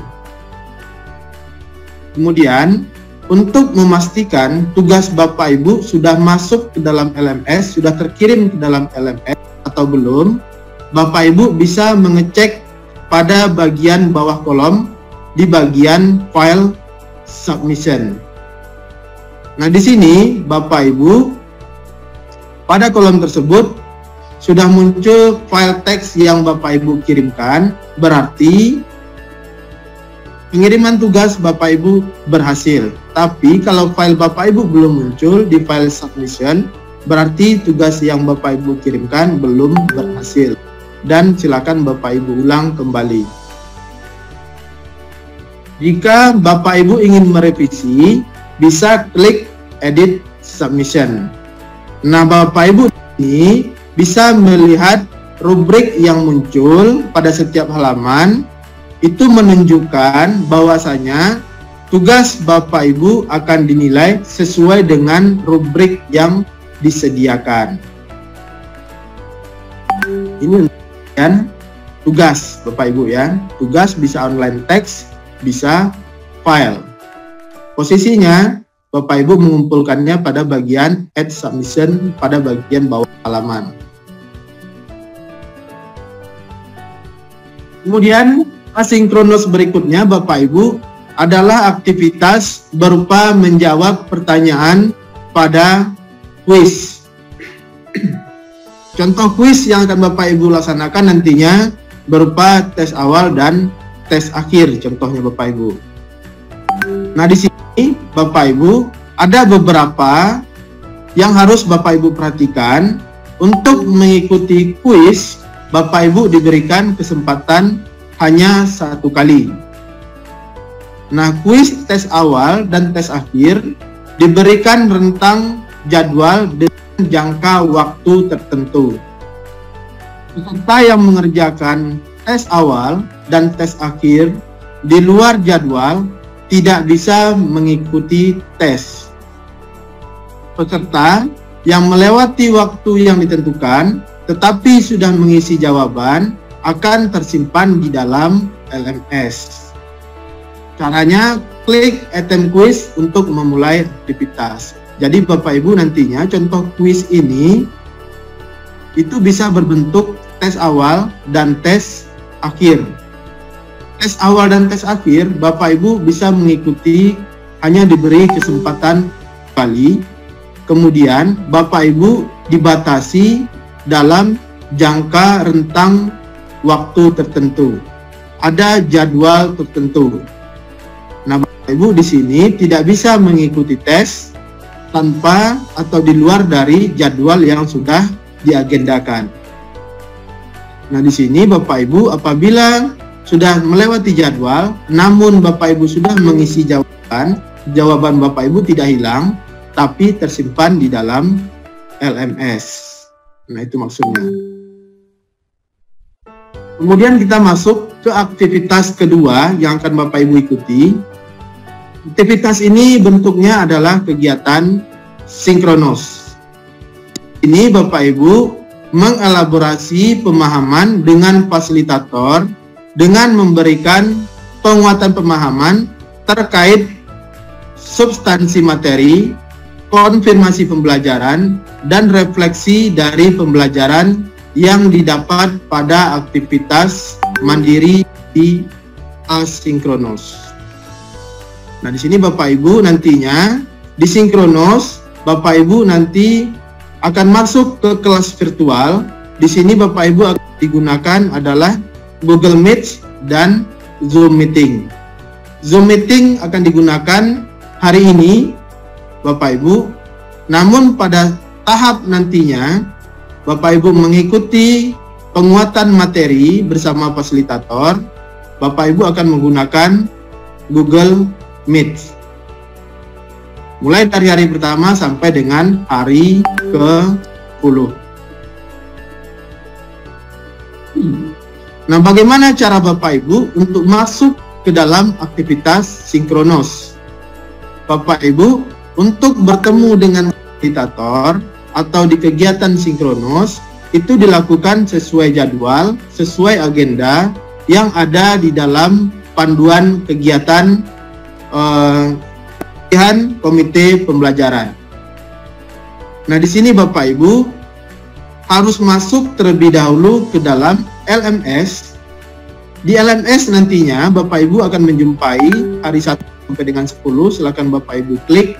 Kemudian untuk memastikan tugas Bapak Ibu sudah masuk ke dalam LMS, sudah terkirim ke dalam LMS atau belum, Bapak Ibu bisa mengecek pada bagian bawah kolom di bagian file submission. Nah, di sini Bapak Ibu pada kolom tersebut sudah muncul file teks yang Bapak Ibu kirimkan, berarti pengiriman tugas Bapak Ibu berhasil. Tapi kalau file Bapak Ibu belum muncul di file submission, berarti tugas yang Bapak Ibu kirimkan belum berhasil. Dan silakan Bapak Ibu ulang kembali. Jika Bapak Ibu ingin merevisi, bisa klik Edit Submission. Nah, Bapak Ibu ini bisa melihat rubrik yang muncul pada setiap halaman. Itu menunjukkan bahwasanya tugas Bapak Ibu akan dinilai sesuai dengan rubrik yang disediakan. Ini kan tugas Bapak Ibu ya. Tugas bisa online text, bisa file. Posisinya Bapak Ibu mengumpulkannya pada bagian Add Submission pada bagian bawah halaman. Kemudian asinkronus berikutnya Bapak Ibu adalah aktivitas berupa menjawab pertanyaan pada kuis. Contoh kuis yang akan Bapak Ibu laksanakan nantinya berupa tes awal dan tes akhir, contohnya Bapak Ibu. Nah, di sini Bapak Ibu ada beberapa yang harus Bapak Ibu perhatikan. Untuk mengikuti kuis, Bapak Ibu diberikan kesempatan hanya 1 kali. Nah, kuis tes awal dan tes akhir diberikan rentang jadwal dengan jangka waktu tertentu. Peserta yang mengerjakan tes awal dan tes akhir di luar jadwal tidak bisa mengikuti tes. Peserta yang melewati waktu yang ditentukan tetapi sudah mengisi jawaban akan tersimpan di dalam LMS. Caranya klik Attempt Quiz untuk memulai aktivitas. Jadi Bapak Ibu nantinya contoh kuis ini itu bisa berbentuk tes awal dan tes akhir. Tes awal dan tes akhir Bapak Ibu bisa mengikuti hanya diberi kesempatan kali. Kemudian Bapak Ibu dibatasi dalam jangka rentang waktu tertentu. Ada jadwal tertentu. Nah, Bapak Ibu di sini tidak bisa mengikuti tes tanpa atau di luar dari jadwal yang sudah diagendakan. Nah, di sini Bapak Ibu apabila sudah melewati jadwal, namun Bapak Ibu sudah mengisi jawaban Bapak Ibu tidak hilang, tapi tersimpan di dalam LMS. Nah, itu maksudnya. Kemudian kita masuk ke aktivitas kedua yang akan Bapak Ibu ikuti. Aktivitas ini bentuknya adalah kegiatan sinkronus. Ini Bapak Ibu mengelaborasi pemahaman dengan fasilitator dengan memberikan penguatan pemahaman terkait substansi materi, konfirmasi pembelajaran, dan refleksi dari pembelajaran yang didapat pada aktivitas mandiri di asinkronus. Nah, di sini Bapak Ibu nantinya di sinkronus Bapak Ibu nanti akan masuk ke kelas virtual. Di sini Bapak Ibu akan digunakan adalah Google Meet dan Zoom Meeting. Zoom Meeting akan digunakan hari ini Bapak Ibu. Namun pada tahap nantinya Bapak Ibu mengikuti penguatan materi bersama fasilitator, Bapak Ibu akan menggunakan Google Meet. Mulai dari hari pertama sampai dengan hari ke-10. Nah, bagaimana cara Bapak Ibu untuk masuk ke dalam aktivitas sinkronus? Bapak Ibu, untuk bertemu dengan fasilitator atau di kegiatan sinkronus, itu dilakukan sesuai jadwal, sesuai agenda yang ada di dalam panduan kegiatan komite pembelajaran. Nah, di sini Bapak Ibu harus masuk terlebih dahulu ke dalam LMS. Di LMS nantinya Bapak Ibu akan menjumpai hari 1 sampai dengan 10. Silakan Bapak Ibu klik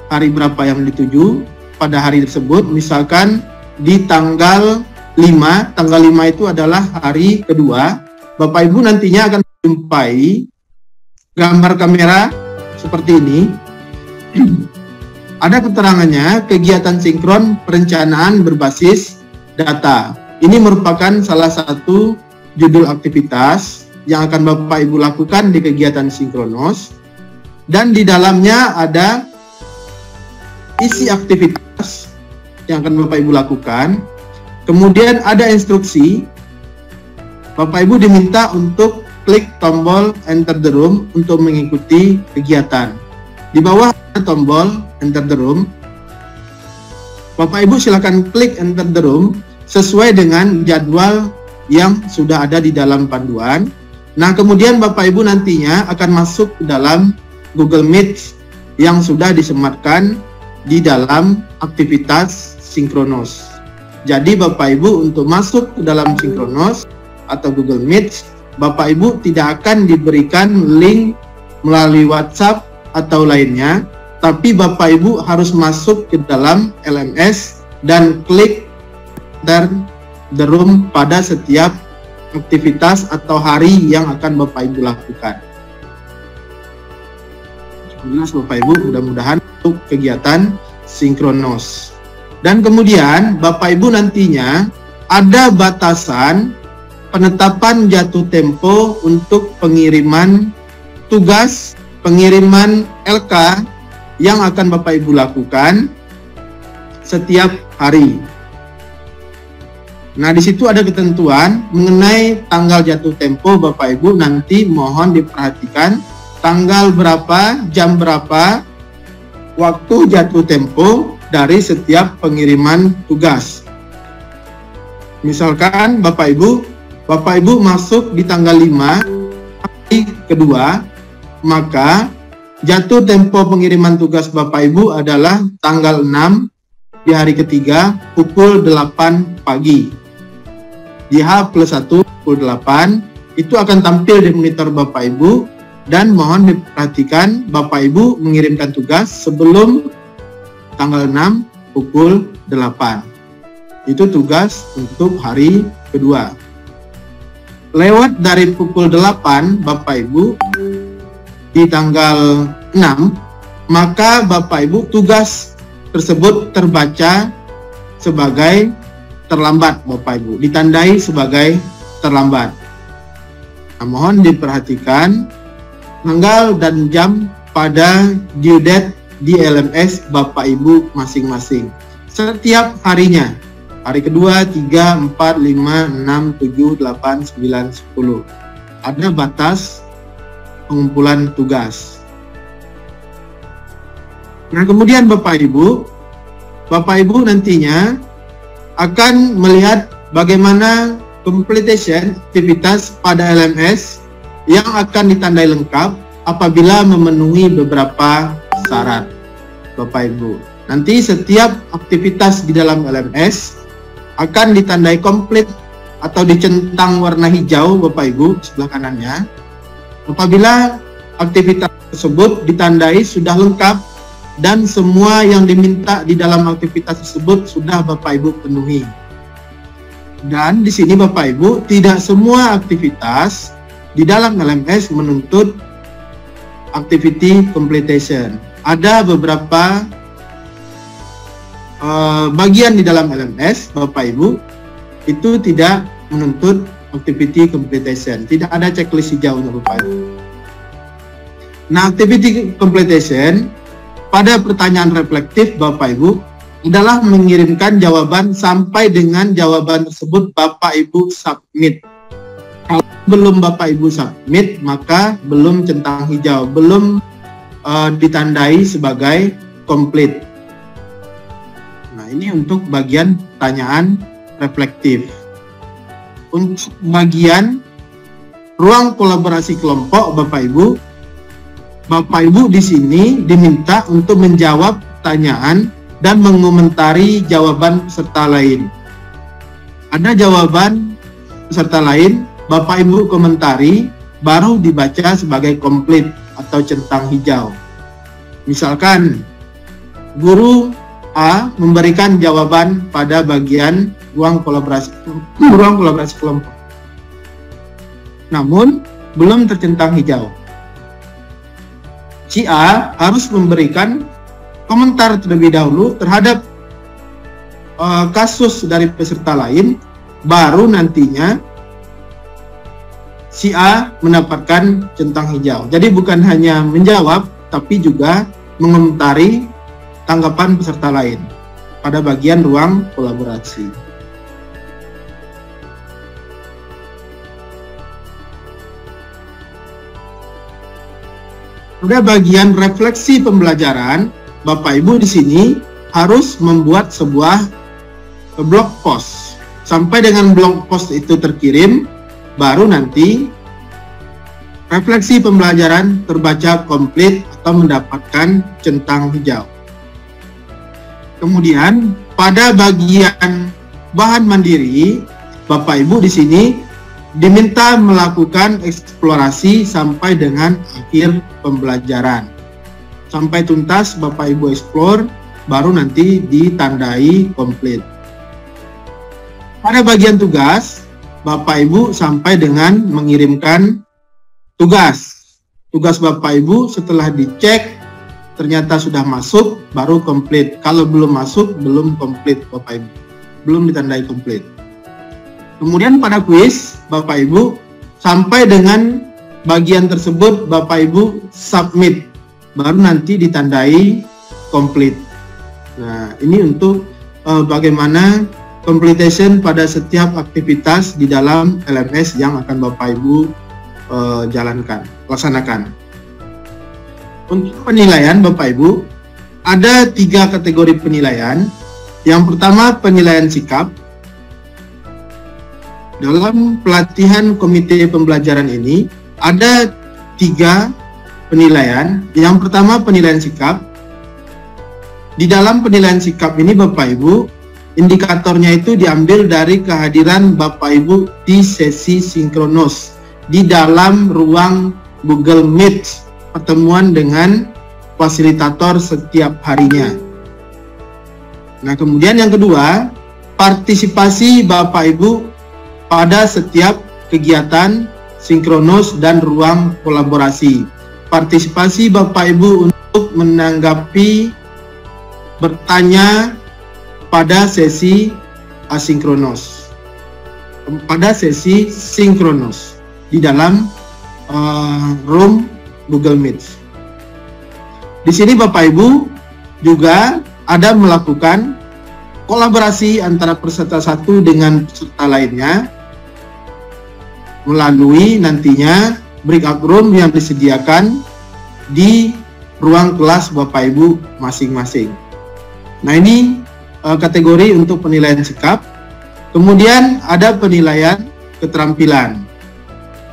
hari berapa yang dituju pada hari tersebut. Misalkan di tanggal 5, tanggal 5 itu adalah hari kedua. Bapak Ibu nantinya akan menjumpai gambar kamera seperti ini. Ada keterangannya, kegiatan sinkron perencanaan berbasis data. Ini merupakan salah satu judul aktivitas yang akan Bapak Ibu lakukan di kegiatan sinkronus. Dan di dalamnya ada isi aktivitas yang akan Bapak Ibu lakukan. Kemudian ada instruksi. Bapak Ibu diminta untuk klik tombol enter the room untuk mengikuti kegiatan. Di bawah ada tombol enter the room. Bapak Ibu silakan klik enter the room sesuai dengan jadwal yang sudah ada di dalam panduan. Nah, kemudian Bapak Ibu nantinya akan masuk ke dalam Google Meet yang sudah disematkan di dalam aktivitas sinkronus. Jadi Bapak Ibu untuk masuk ke dalam sinkronus atau Google Meet, Bapak Ibu tidak akan diberikan link melalui WhatsApp atau lainnya, tapi Bapak Ibu harus masuk ke dalam LMS dan klik enter the room pada setiap aktivitas atau hari yang akan Bapak Ibu lakukan. Bapak Ibu, mudah-mudahan untuk kegiatan sinkronus. Dan kemudian Bapak Ibu nantinya ada batasan penetapan jatuh tempo untuk pengiriman tugas, pengiriman LK yang akan Bapak Ibu lakukan setiap hari. Nah, di situ ada ketentuan mengenai tanggal jatuh tempo. Bapak Ibu nanti mohon diperhatikan tanggal berapa, jam berapa, waktu jatuh tempo dari setiap pengiriman tugas. Misalkan Bapak Ibu masuk di tanggal 5 hari kedua, maka jatuh tempo pengiriman tugas Bapak Ibu adalah tanggal 6 di hari ketiga pukul 8 pagi. Di H+1 pukul 8 itu akan tampil di monitor Bapak Ibu, dan mohon diperhatikan Bapak Ibu mengirimkan tugas sebelum tanggal 6 pukul 8. Itu tugas untuk hari kedua. Lewat dari pukul 8 Bapak Ibu di tanggal 6, maka Bapak Ibu tugas tersebut terbaca sebagai terlambat Bapak Ibu, ditandai sebagai terlambat. Nah, mohon diperhatikan tanggal dan jam pada due date di LMS Bapak Ibu masing-masing setiap harinya. Hari kedua, 3, 4, 5, 6, 7, 8, 9, 10. Ada batas pengumpulan tugas. Nah, kemudian Bapak Ibu nantinya akan melihat bagaimana completion aktivitas pada LMS yang akan ditandai lengkap apabila memenuhi beberapa syarat. Bapak Ibu, nanti setiap aktivitas di dalam LMS akan ditandai komplit atau dicentang warna hijau Bapak Ibu sebelah kanannya, apabila aktivitas tersebut ditandai sudah lengkap dan semua yang diminta di dalam aktivitas tersebut sudah Bapak Ibu penuhi. Dan di sini Bapak Ibu, tidak semua aktivitas di dalam LMS menuntut activity completion. Ada beberapa bagian di dalam LMS Bapak Ibu itu tidak menuntut activity completion, tidak ada checklist hijaunya Bapak Ibu. Nah, activity completion pada pertanyaan reflektif Bapak Ibu adalah mengirimkan jawaban sampai dengan jawaban tersebut Bapak Ibu submit. Kalau belum Bapak Ibu submit, maka belum centang hijau, belum ditandai sebagai complete. Nah, ini untuk bagian pertanyaan reflektif. Untuk bagian ruang kolaborasi kelompok Bapak Ibu di sini diminta untuk menjawab pertanyaan dan mengomentari jawaban peserta lain. Ada jawaban peserta lain, Bapak Ibu komentari, baru dibaca sebagai komplit atau centang hijau. Misalkan guru A memberikan jawaban pada bagian ruang kolaborasi kelompok, namun belum tercentang hijau. Si A harus memberikan komentar terlebih dahulu terhadap kasus dari peserta lain, baru nantinya si A mendapatkan centang hijau. Jadi bukan hanya menjawab, tapi juga mengomentari tanggapan peserta lain pada bagian ruang kolaborasi. Pada bagian refleksi pembelajaran, Bapak Ibu di sini harus membuat sebuah blog post. Sampai dengan blog post itu terkirim, baru nanti refleksi pembelajaran terbaca komplit atau mendapatkan centang hijau. Kemudian pada bagian bahan mandiri, Bapak Ibu di sini diminta melakukan eksplorasi sampai dengan akhir pembelajaran. Sampai tuntas Bapak Ibu explore, baru nanti ditandai komplit. Pada bagian tugas, Bapak Ibu sampai dengan mengirimkan tugas. Tugas Bapak Ibu setelah dicek ternyata sudah masuk, baru komplit. Kalau belum masuk, belum komplit Bapak Ibu. Belum ditandai komplit. Kemudian pada kuis, Bapak Ibu sampai dengan bagian tersebut Bapak Ibu submit, baru nanti ditandai komplit. Nah, ini untuk bagaimana completion pada setiap aktivitas di dalam LMS yang akan Bapak Ibu laksanakan. Untuk penilaian Bapak Ibu, ada 3 kategori penilaian. Yang pertama, penilaian sikap. Dalam pelatihan komite pembelajaran ini, ada 3 penilaian. Yang pertama, penilaian sikap. Di dalam penilaian sikap ini Bapak Ibu, indikatornya itu diambil dari kehadiran Bapak Ibu di sesi sinkronus di dalam ruang Google Meet, pertemuan dengan fasilitator setiap harinya. Nah, kemudian yang kedua, partisipasi Bapak Ibu pada setiap kegiatan sinkronus dan ruang kolaborasi. Partisipasi Bapak Ibu untuk menanggapi, bertanya pada sesi asinkronus, pada sesi sinkronus di dalam room Google Meet. Di sini Bapak Ibu juga ada melakukan kolaborasi antara peserta satu dengan peserta lainnya melalui nantinya breakout room yang disediakan di ruang kelas Bapak Ibu masing-masing. Nah, ini kategori untuk penilaian sikap. Kemudian ada penilaian keterampilan.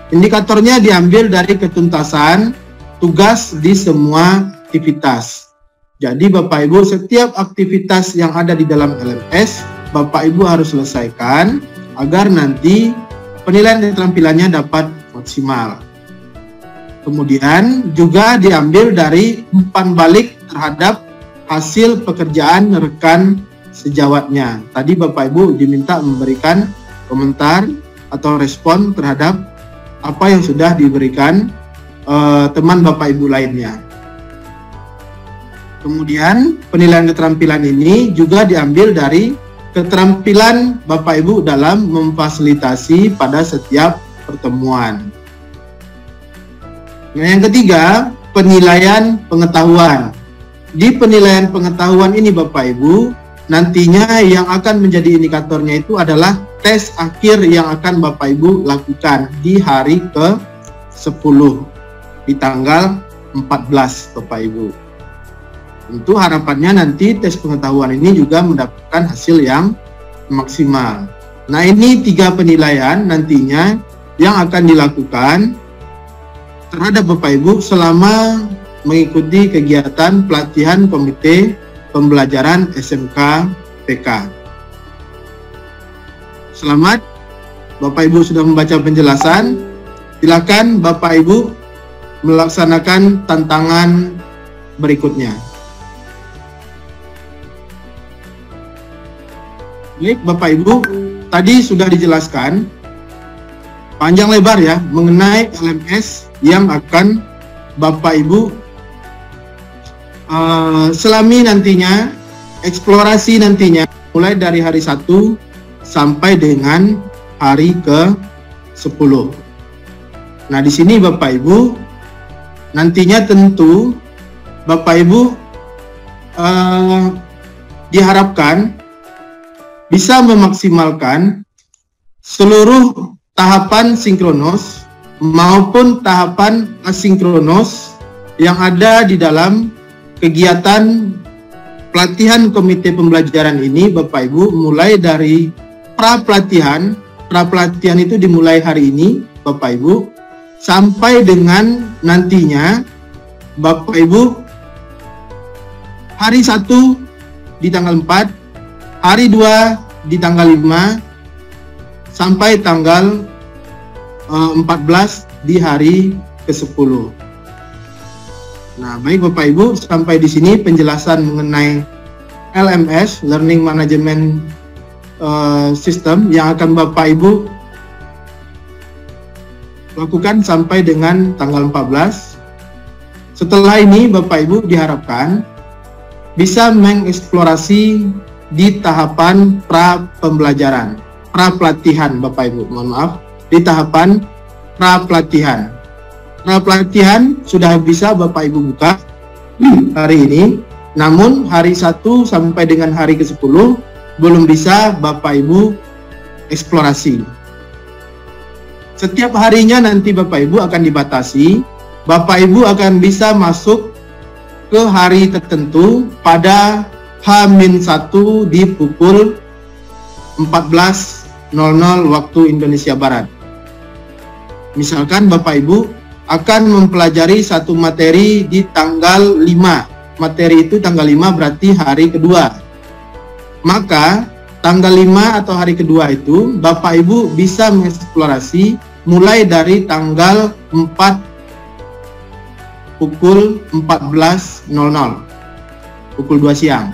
Indikatornya diambil dari ketuntasan tugas di semua aktivitas. Jadi Bapak Ibu, setiap aktivitas yang ada di dalam LMS, Bapak Ibu harus selesaikan agar nanti penilaian keterampilannya dapat maksimal. Kemudian juga diambil dari umpan balik terhadap hasil pekerjaan rekan sejawatnya. Tadi Bapak Ibu diminta memberikan komentar atau respon terhadap apa yang sudah diberikan teman Bapak Ibu lainnya. Kemudian penilaian keterampilan ini juga diambil dari keterampilan Bapak Ibu dalam memfasilitasi pada setiap pertemuan. Nah, yang ketiga, penilaian pengetahuan. Di penilaian pengetahuan ini Bapak Ibu, nantinya yang akan menjadi indikatornya itu adalah tes akhir yang akan Bapak Ibu lakukan di hari ke-10 di tanggal 14 Bapak Ibu. Tentu harapannya nanti tes pengetahuan ini juga mendapatkan hasil yang maksimal. Nah, ini 3 penilaian nantinya yang akan dilakukan terhadap Bapak Ibu selama mengikuti kegiatan pelatihan Komite Pembelajaran SMK PK. Selamat, Bapak Ibu sudah membaca penjelasan. Silakan Bapak Ibu melaksanakan tantangan berikutnya. Baik Bapak Ibu, tadi sudah dijelaskan panjang lebar ya mengenai LMS yang akan Bapak Ibu selami nantinya, eksplorasi nantinya mulai dari hari 1 sampai dengan hari ke-10. Nah, di sini Bapak Ibu nantinya tentu Bapak Ibu diharapkan bisa memaksimalkan seluruh tahapan sinkronos maupun tahapan asinkronos yang ada di dalam kegiatan pelatihan Komite Pembelajaran ini Bapak Ibu, mulai dari pra-pelatihan itu dimulai hari ini Bapak Ibu, sampai dengan nantinya Bapak Ibu hari 1 di tanggal 4, hari 2 di tanggal 5, sampai tanggal 14 di hari ke-10. Nah, baik Bapak Ibu, sampai di sini penjelasan mengenai LMS, Learning Management System, yang akan Bapak Ibu lakukan sampai dengan tanggal 14. Setelah ini Bapak Ibu diharapkan bisa mengeksplorasi di tahapan pra-pembelajaran, pra-pelatihan Bapak Ibu, mohon maaf, di tahapan pra-pelatihan. Pra-pelatihan sudah bisa Bapak Ibu buka hari ini, namun hari 1 sampai dengan hari ke-10 belum bisa Bapak Ibu eksplorasi. Setiap harinya nanti Bapak Ibu akan dibatasi, Bapak Ibu akan bisa masuk ke hari tertentu pada H-1 di pukul 14.00 waktu Indonesia Barat. Misalkan Bapak Ibu akan mempelajari satu materi di tanggal 5. Materi itu tanggal 5 berarti hari kedua. Maka tanggal 5 atau hari kedua itu Bapak Ibu bisa mengeksplorasi mulai dari tanggal 4 pukul 14.00, pukul 2 siang.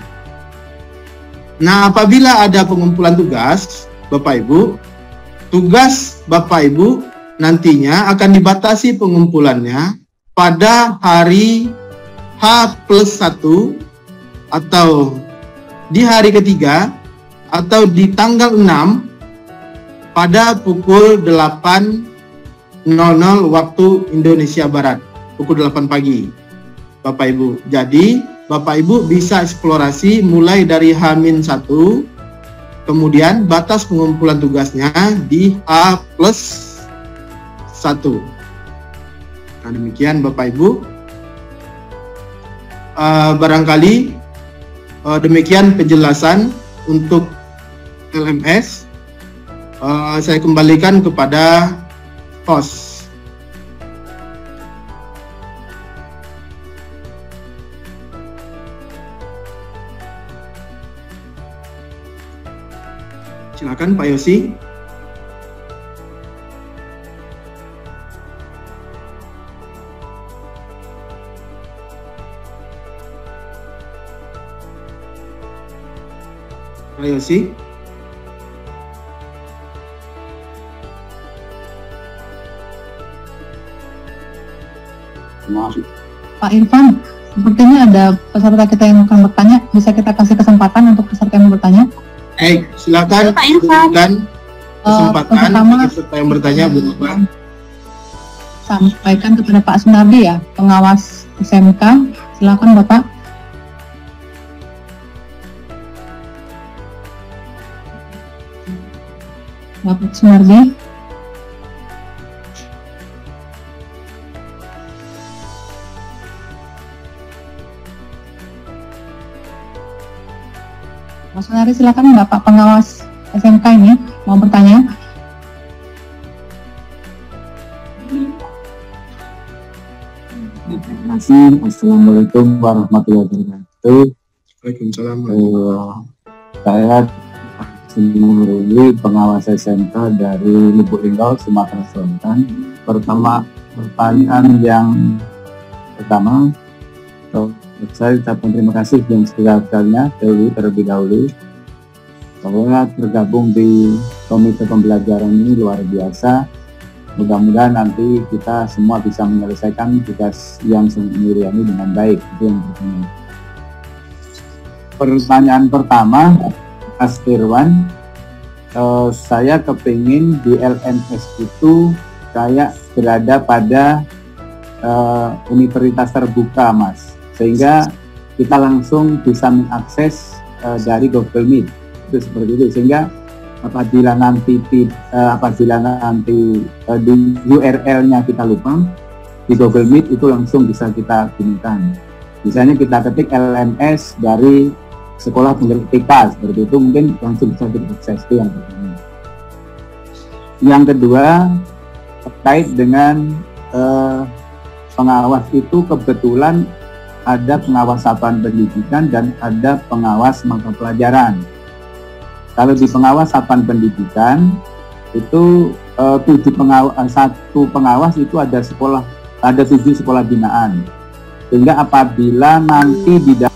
Nah, apabila ada pengumpulan tugas Bapak Ibu, tugas Bapak Ibu nantinya akan dibatasi pengumpulannya pada hari H+1 atau di hari ketiga atau di tanggal 6 pada pukul 8.00 waktu Indonesia Barat, pukul 8 pagi Bapak Ibu. Jadi Bapak Ibu bisa eksplorasi mulai dari H-1, kemudian batas pengumpulan tugasnya di H+1. Nah, demikian Bapak Ibu. Barangkali demikian penjelasan untuk LMS. Saya kembalikan kepada host. Silakan Pak Yosi. Pak Yosi. Pak Irfan, sepertinya ada peserta kita yang akan bertanya. Bisa kita kasih kesempatan untuk peserta yang bertanya? Silakan Pak Irfan. berikan kesempatan pertama, bagi peserta yang bertanya, Bu Nova. Sampaikan kepada Pak Sunardi ya, pengawas SMK. Silakan Bapak. Bapak Sunardi. Mas Sunardi, silakan Bapak pengawas SMK ini mau bertanya. Terima kasih. Assalamualaikum warahmatullahi wabarakatuh. Waalaikumsalam. Saya Sinuruli, pengawas SMK dari Lubuk Linggau, Sumatera Selatan. Pertanyaan yang pertama, saya ucapkan terima kasih yang segala-galanya terlebih dahulu bahwa tergabung di komite pembelajaran ini luar biasa. Mudah-mudahan nanti kita semua bisa menyelesaikan tugas yang sendirian ini dengan baik. Itu yang pertama. Pertanyaan pertama, Mas Irwan, saya kepingin di LMS itu kayak berada pada universitas terbuka, Mas, sehingga kita langsung bisa mengakses dari Google Meet. Itu seperti itu, sehingga apabila nanti di URL-nya kita lupa, di Google Meet itu langsung bisa kita gunakan. Misalnya kita ketik LMS dari sekolah tingkat TK, seperti itu mungkin langsung bisa kita akses. Itu yang pertama. Yang kedua, terkait dengan pengawas itu kebetulan ada pengawas satuan pendidikan dan ada pengawas mata pelajaran. Kalau di pengawas satuan pendidikan itu satu pengawas itu ada 7 sekolah binaan. Sehingga apabila nanti di dalam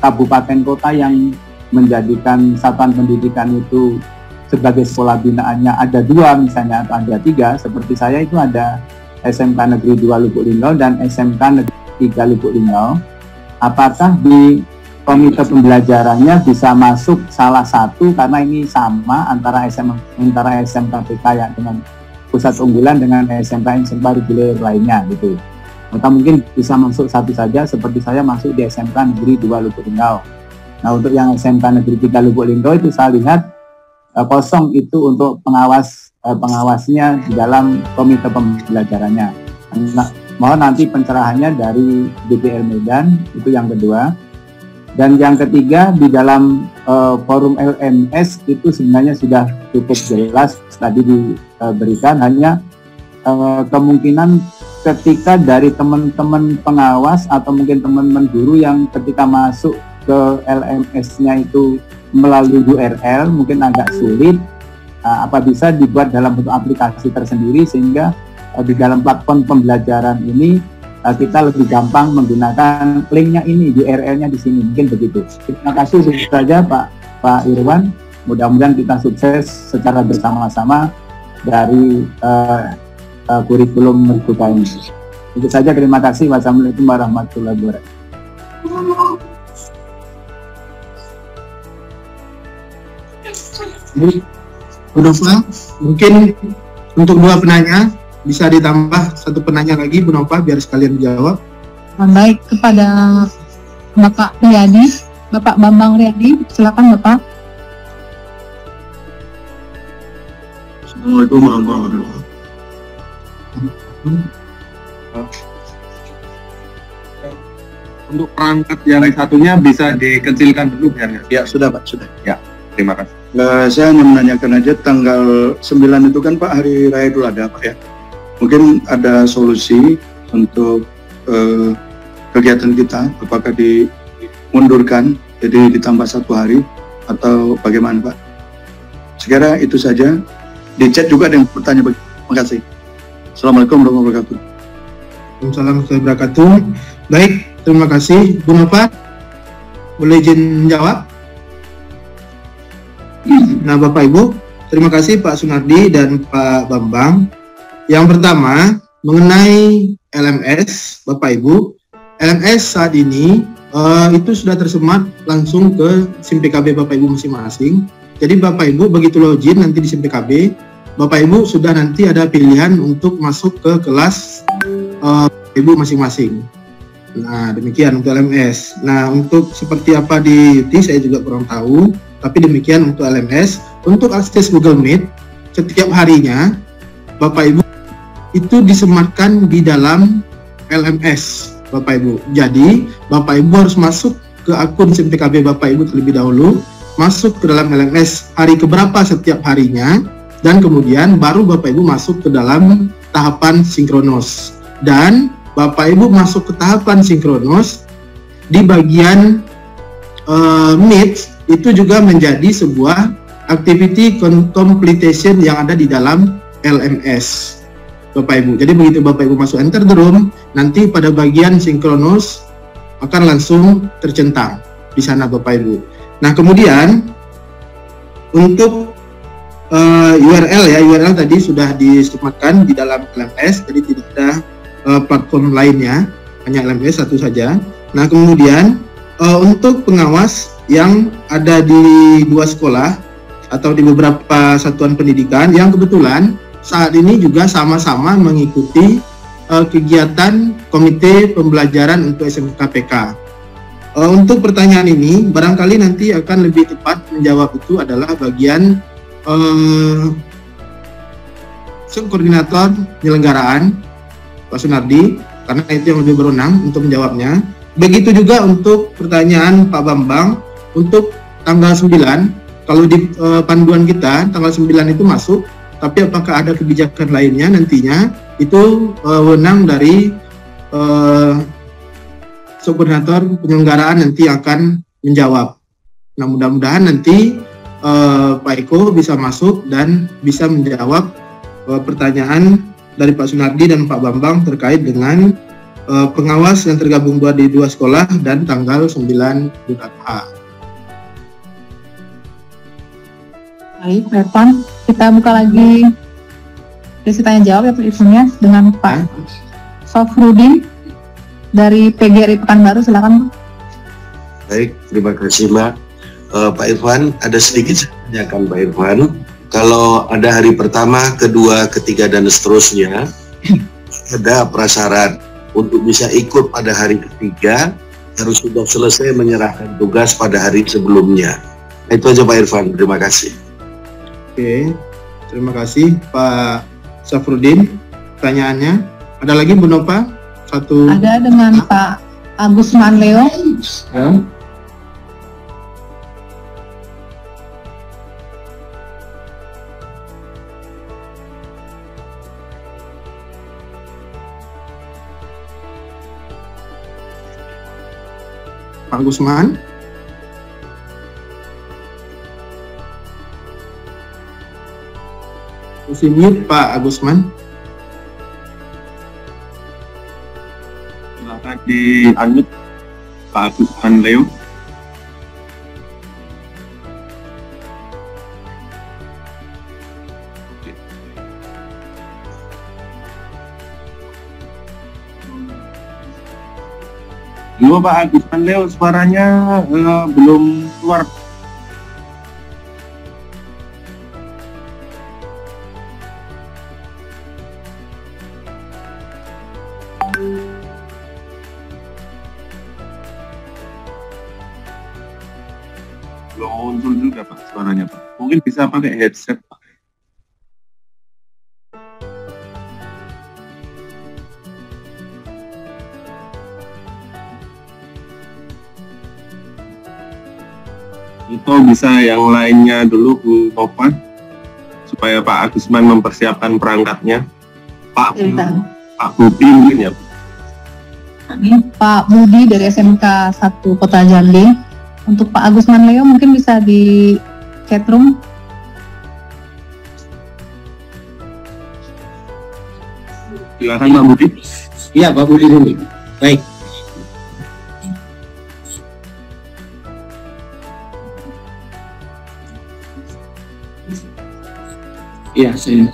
kabupaten kota yang menjadikan satuan pendidikan itu sebagai sekolah binaannya ada 2 misalnya atau ada 3, seperti saya itu ada SMK Negeri 2 Lubuk Linggau dan SMK Negeri 3 Lubuk Linggau. Apakah di komite pembelajarannya bisa masuk salah satu karena ini sama antara SMK TK yang dengan pusat unggulan dengan SMK reguler lainnya gitu. Atau mungkin bisa masuk satu saja seperti saya masuk di SMK Negeri 2 Lubuk Linggau. Nah, untuk yang SMK Negeri 3 Lubuk Linggau itu saya lihat kosong itu untuk pengawasnya di dalam komite pembelajarannya. Nah, mohon nanti pencerahannya dari BPL Medan, itu yang kedua. Dan yang ketiga, di dalam forum LMS itu sebenarnya sudah cukup jelas tadi diberikan, hanya kemungkinan ketika dari teman-teman pengawas atau mungkin teman-teman guru yang ketika masuk ke LMS-nya itu melalui URL mungkin agak sulit, apa bisa dibuat dalam bentuk aplikasi tersendiri sehingga di dalam platform pembelajaran ini kita lebih gampang menggunakan linknya ini, URL-nya di sini, mungkin begitu. Terima kasih saja Pak Irwan. Mudah-mudahan kita sukses secara bersama-sama dari kurikulum Merdeka ini. Itu saja, terima kasih. Wassalamualaikum warahmatullahi wabarakatuh. Bu Nova, mungkin untuk 2 penanya bisa ditambah 1 penanya lagi, Bu Nova, biar sekalian dijawab. Baik, kepada Bapak Riyadi, Bapak Bambang Riyadi, silakan Bapak. Assalamualaikum warahmatullahi wabarakatuh. Untuk perangkat yang satunya bisa dikecilkan dulu biar Ya, sudah Pak, sudah. ya. Terima kasih. Saya hanya menanyakan aja, tanggal 9 itu kan Pak Hari Raya Idul Adha Pak ya. Mungkin ada solusi untuk kegiatan kita, apakah dimundurkan jadi ditambah 1 hari atau bagaimana Pak? Sekira itu saja. Di chat juga ada yang bertanya. Terima kasih. Assalamualaikum warahmatullahi wabarakatuh. Waalaikumsalam warahmatullahi wabarakatuh. Baik, terima kasih. Bu Nova, boleh izin menjawab? Nah, Bapak Ibu, terima kasih Pak Sunardi dan Pak Bambang. Yang pertama, mengenai LMS, Bapak Ibu, LMS saat ini itu sudah tersemat langsung ke SIM PKB Bapak Ibu masing-masing. Jadi Bapak Ibu begitu login nanti di SIM PKB, Bapak Ibu sudah nanti ada pilihan untuk masuk ke kelas Ibu masing-masing. Nah, demikian untuk LMS. Nah, untuk seperti apa di UT saya juga kurang tahu, tapi demikian untuk LMS. Untuk akses Google Meet, setiap harinya Bapak Ibu itu disematkan di dalam LMS, Bapak Ibu. Jadi, Bapak Ibu harus masuk ke akun SIM PKB Bapak Ibu terlebih dahulu, masuk ke dalam LMS hari keberapa setiap harinya, dan kemudian baru Bapak Ibu masuk ke dalam tahapan sinkronos. Dan Bapak Ibu masuk ke tahapan sinkronos di bagian Meet itu juga menjadi sebuah activity completion yang ada di dalam LMS, Bapak Ibu. Jadi begitu Bapak Ibu masuk enter the room, nanti pada bagian sinkronos akan langsung tercentang di sana, Bapak Ibu. Nah, kemudian untuk URL ya, URL tadi sudah disematkan di dalam LMS, jadi tidak ada platform lainnya, hanya LMS satu saja. Nah, kemudian untuk pengawas yang ada di 2 sekolah atau di beberapa satuan pendidikan yang kebetulan saat ini juga sama-sama mengikuti kegiatan Komite Pembelajaran untuk SMK-PK. Untuk pertanyaan ini, barangkali nanti akan lebih tepat menjawab itu adalah bagian subkoordinator penyelenggaraan Pak Sunardi, karena itu yang lebih berwenang untuk menjawabnya. Begitu juga untuk pertanyaan Pak Bambang, untuk tanggal 9, kalau di panduan kita, tanggal 9 itu masuk, tapi apakah ada kebijakan lainnya nantinya, itu wewenang dari subkoordinator penyelenggaraan nanti akan menjawab. Nah, mudah-mudahan nanti Pak Eko bisa masuk dan bisa menjawab pertanyaan dari Pak Sunardi dan Pak Bambang terkait dengan pengawas yang tergabung di 2 sekolah dan tanggal 9 Idul Adha. Baik, Pak Irfan, kita buka lagi sesi tanya jawab ya Pak Irfan dengan Pak Sofrudin dari PGRI Pekanbaru, silakan Pak. Baik, terima kasih Mbak. Pak Irfan, ada sedikit saya tanyakan Pak Irfan. Kalau ada hari pertama, kedua, ketiga, dan seterusnya, ada prasyarat untuk bisa ikut pada hari ketiga, harus sudah selesai menyerahkan tugas pada hari sebelumnya. Itu aja Pak Irfan, terima kasih. Oke, terima kasih Pak Safrudin. Pertanyaannya, ada lagi Bu Nova? Satu. Ada dengan Pak Agus Manleo. Ya. Pak Gusman. Mesti mute Pak Agusman. Silakan di-unmute Pak Agusman Leo. Halo Pak Agusman Leo, suaranya belum keluar. Belum muncul juga Pak suaranya Pak. Mungkin bisa pakai headset Pak. Itu bisa yang lainnya dulu Bu Nova, supaya Pak Agusman mempersiapkan perangkatnya. Pak Budi mungkin ya Bu. Ini Pak Budi dari SMK 1 Kota Jambi. Untuk Pak Agusman Leo mungkin bisa di chatroom. Silakan Pak Budi. Iya Pak Budi dulu. Baik. Iya, saya.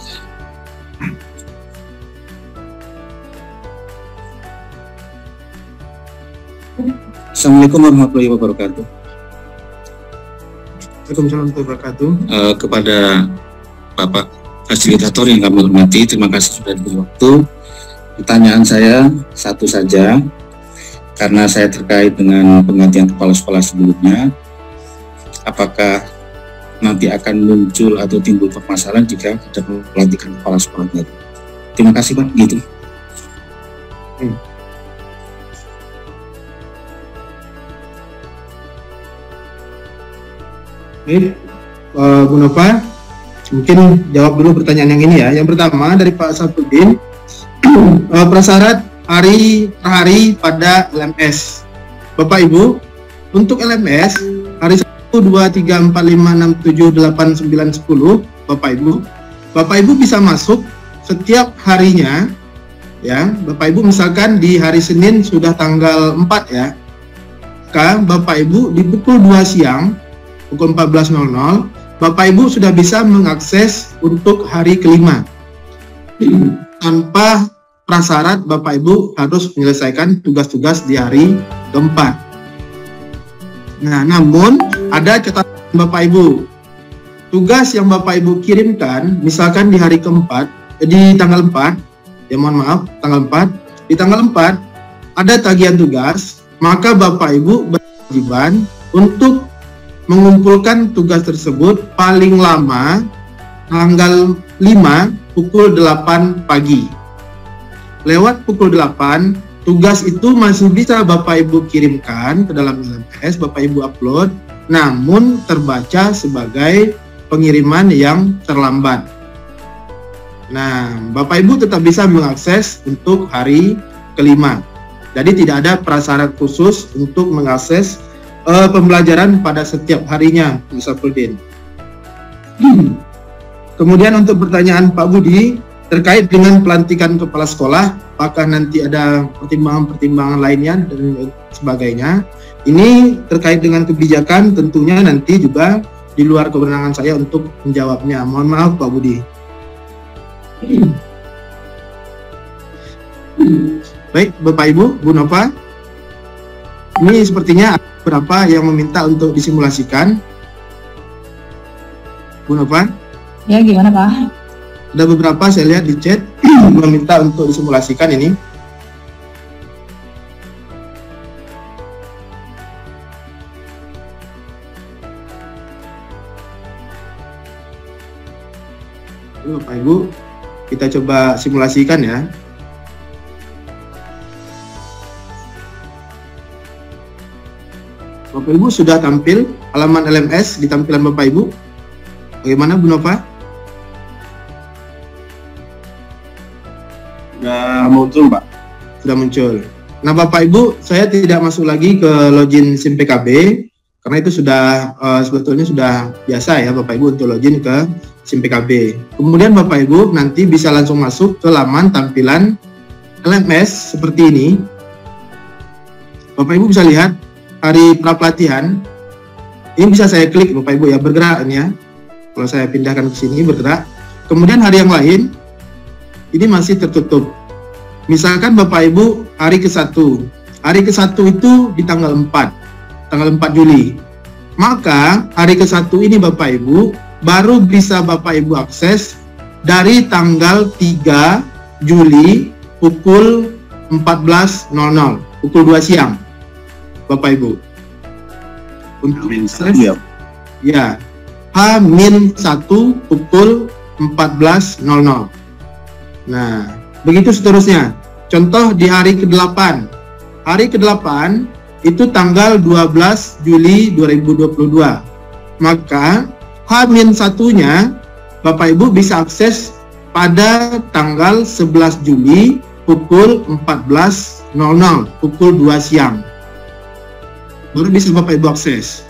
Assalamualaikum warahmatullahi wabarakatuh. Waalaikumsalam warahmatullahi wabarakatuh. Kepada Bapak fasilitator yang kami hormati, terima kasih sudah diberi waktu. Pertanyaan saya satu saja, karena saya terkait dengan penggantian kepala sekolah sebelumnya. Apakah nanti akan muncul atau timbul permasalahan jika ada pelantikan kepala sekolah baru? Terima kasih Pak. Gitu. Baik, Bu Nova, mungkin jawab dulu pertanyaan yang ini ya. Yang pertama dari Pak Safruddin, prasyarat hari per hari pada LMS. Bapak Ibu, untuk LMS hari 1, 2, 3, 4, 5, 6, 7, 8, 9, 10, Bapak Ibu bisa masuk setiap harinya ya. Bapak Ibu misalkan di hari Senin sudah tanggal 4 ya. Bapak Ibu di pukul 2 siang pukul 14.00, Bapak Ibu sudah bisa mengakses untuk hari kelima. Tanpa prasyarat Bapak Ibu harus menyelesaikan tugas-tugas di hari keempat. Nah, namun ada catatan Bapak Ibu. Tugas yang Bapak Ibu kirimkan, misalkan di hari keempat, di tanggal 4, ya mohon maaf, tanggal 4, di tanggal 4 ada tagihan tugas, maka Bapak Ibu berkewajiban untuk mengumpulkan tugas tersebut paling lama tanggal 5 pukul 8 pagi. Lewat pukul 8, tugas itu masih bisa Bapak Ibu kirimkan ke dalam LMS, Bapak Ibu upload, namun terbaca sebagai pengiriman yang terlambat. Nah, Bapak Ibu tetap bisa mengakses untuk hari kelima. Jadi tidak ada prasyarat khusus untuk mengakses pembelajaran pada setiap harinya, Mas Safruddin. Kemudian untuk pertanyaan Pak Budi terkait dengan pelantikan kepala sekolah, apakah nanti ada pertimbangan-pertimbangan lainnya dan sebagainya. Ini terkait dengan kebijakan, tentunya nanti juga di luar kewenangan saya untuk menjawabnya. Mohon maaf Pak Budi. Baik, Bapak Ibu, Bu Nova, ini sepertinya berapa yang meminta untuk disimulasikan? Bu Nova? Ya, gimana Pak? Ada beberapa saya lihat di chat meminta untuk disimulasikan ini. Bapak Ibu, kita coba simulasikan ya. Bapak Ibu sudah tampil halaman LMS di tampilan Bapak Ibu. Bagaimana Bu Nova? Sudah muncul Pak. Sudah muncul. Nah Bapak Ibu, saya tidak masuk lagi ke login SIM PKB karena itu sudah sebetulnya sudah biasa ya Bapak Ibu untuk login ke SIM PKB. Kemudian Bapak Ibu nanti bisa langsung masuk ke laman tampilan LMS seperti ini. Bapak Ibu bisa lihat hari pra-pelatihan, ini bisa saya klik Bapak Ibu ya, bergerak ini ya. Kalau saya pindahkan ke sini bergerak. Kemudian hari yang lain, ini masih tertutup. Misalkan Bapak Ibu hari ke-1. Hari ke-1 itu di tanggal 4. Tanggal 4 Juli. Maka hari ke-1 ini Bapak Ibu baru bisa Bapak Ibu akses dari tanggal 3 Juli pukul 14.00, pukul 2 siang. Bapak Ibu untuk akses ya H-1 pukul 14.00. Nah, begitu seterusnya. Contoh di hari ke-8. Hari ke-8 itu tanggal 12 Juli 2022. Maka H-1-nya Bapak Ibu bisa akses pada tanggal 11 Juli pukul 14.00, pukul 2 siang. Baru bisa Bapak Ibu akses.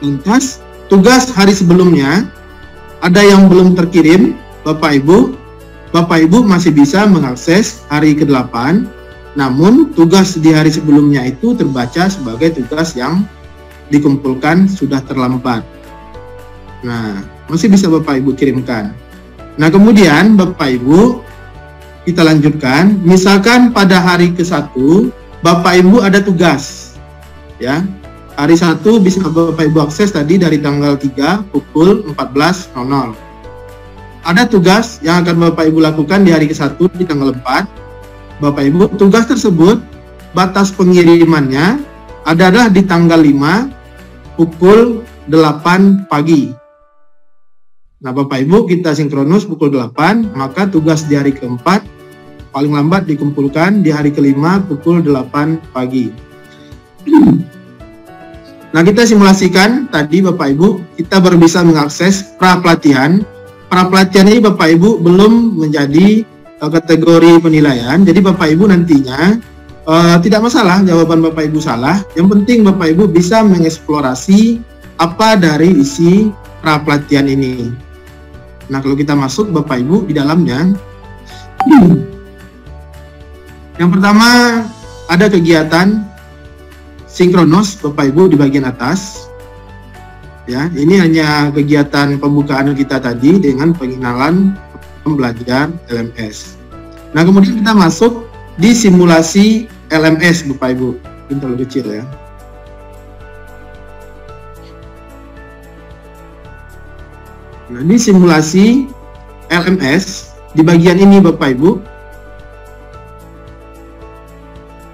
Lantas, tugas hari sebelumnya ada yang belum terkirim, Bapak Ibu masih bisa mengakses hari ke-8, namun tugas di hari sebelumnya itu terbaca sebagai tugas yang dikumpulkan sudah terlambat. Nah, masih bisa Bapak Ibu kirimkan. Nah, kemudian Bapak Ibu kita lanjutkan. Misalkan pada hari ke-1 Bapak Ibu ada tugas, ya. Hari 1 bisa Bapak Ibu akses tadi dari tanggal 3 pukul 14.00. Ada tugas yang akan Bapak Ibu lakukan di hari ke-1 di tanggal 4. Bapak Ibu, tugas tersebut batas pengirimannya adalah di tanggal 5 pukul 8 pagi. Nah, Bapak Ibu kita sinkronus pukul 8, maka tugas di hari ke-4 paling lambat dikumpulkan di hari ke-5 pukul 8 pagi. Nah, kita simulasikan tadi Bapak Ibu, kita baru bisa mengakses pra-pelatihan. Pra-pelatihan ini Bapak Ibu belum menjadi kategori penilaian, jadi Bapak Ibu nantinya tidak masalah jawaban Bapak Ibu salah, yang penting Bapak Ibu bisa mengeksplorasi apa dari isi pra-pelatihan ini. Nah, kalau kita masuk Bapak Ibu di dalamnya, yang pertama ada kegiatan sinkronus Bapak Ibu di bagian atas. Ya, ini hanya kegiatan pembukaan kita tadi dengan pengenalan pembelajar LMS. Nah, kemudian kita masuk di simulasi LMS Bapak Ibu. Ini terlalu kecil ya. Nah, di simulasi LMS di bagian ini Bapak Ibu,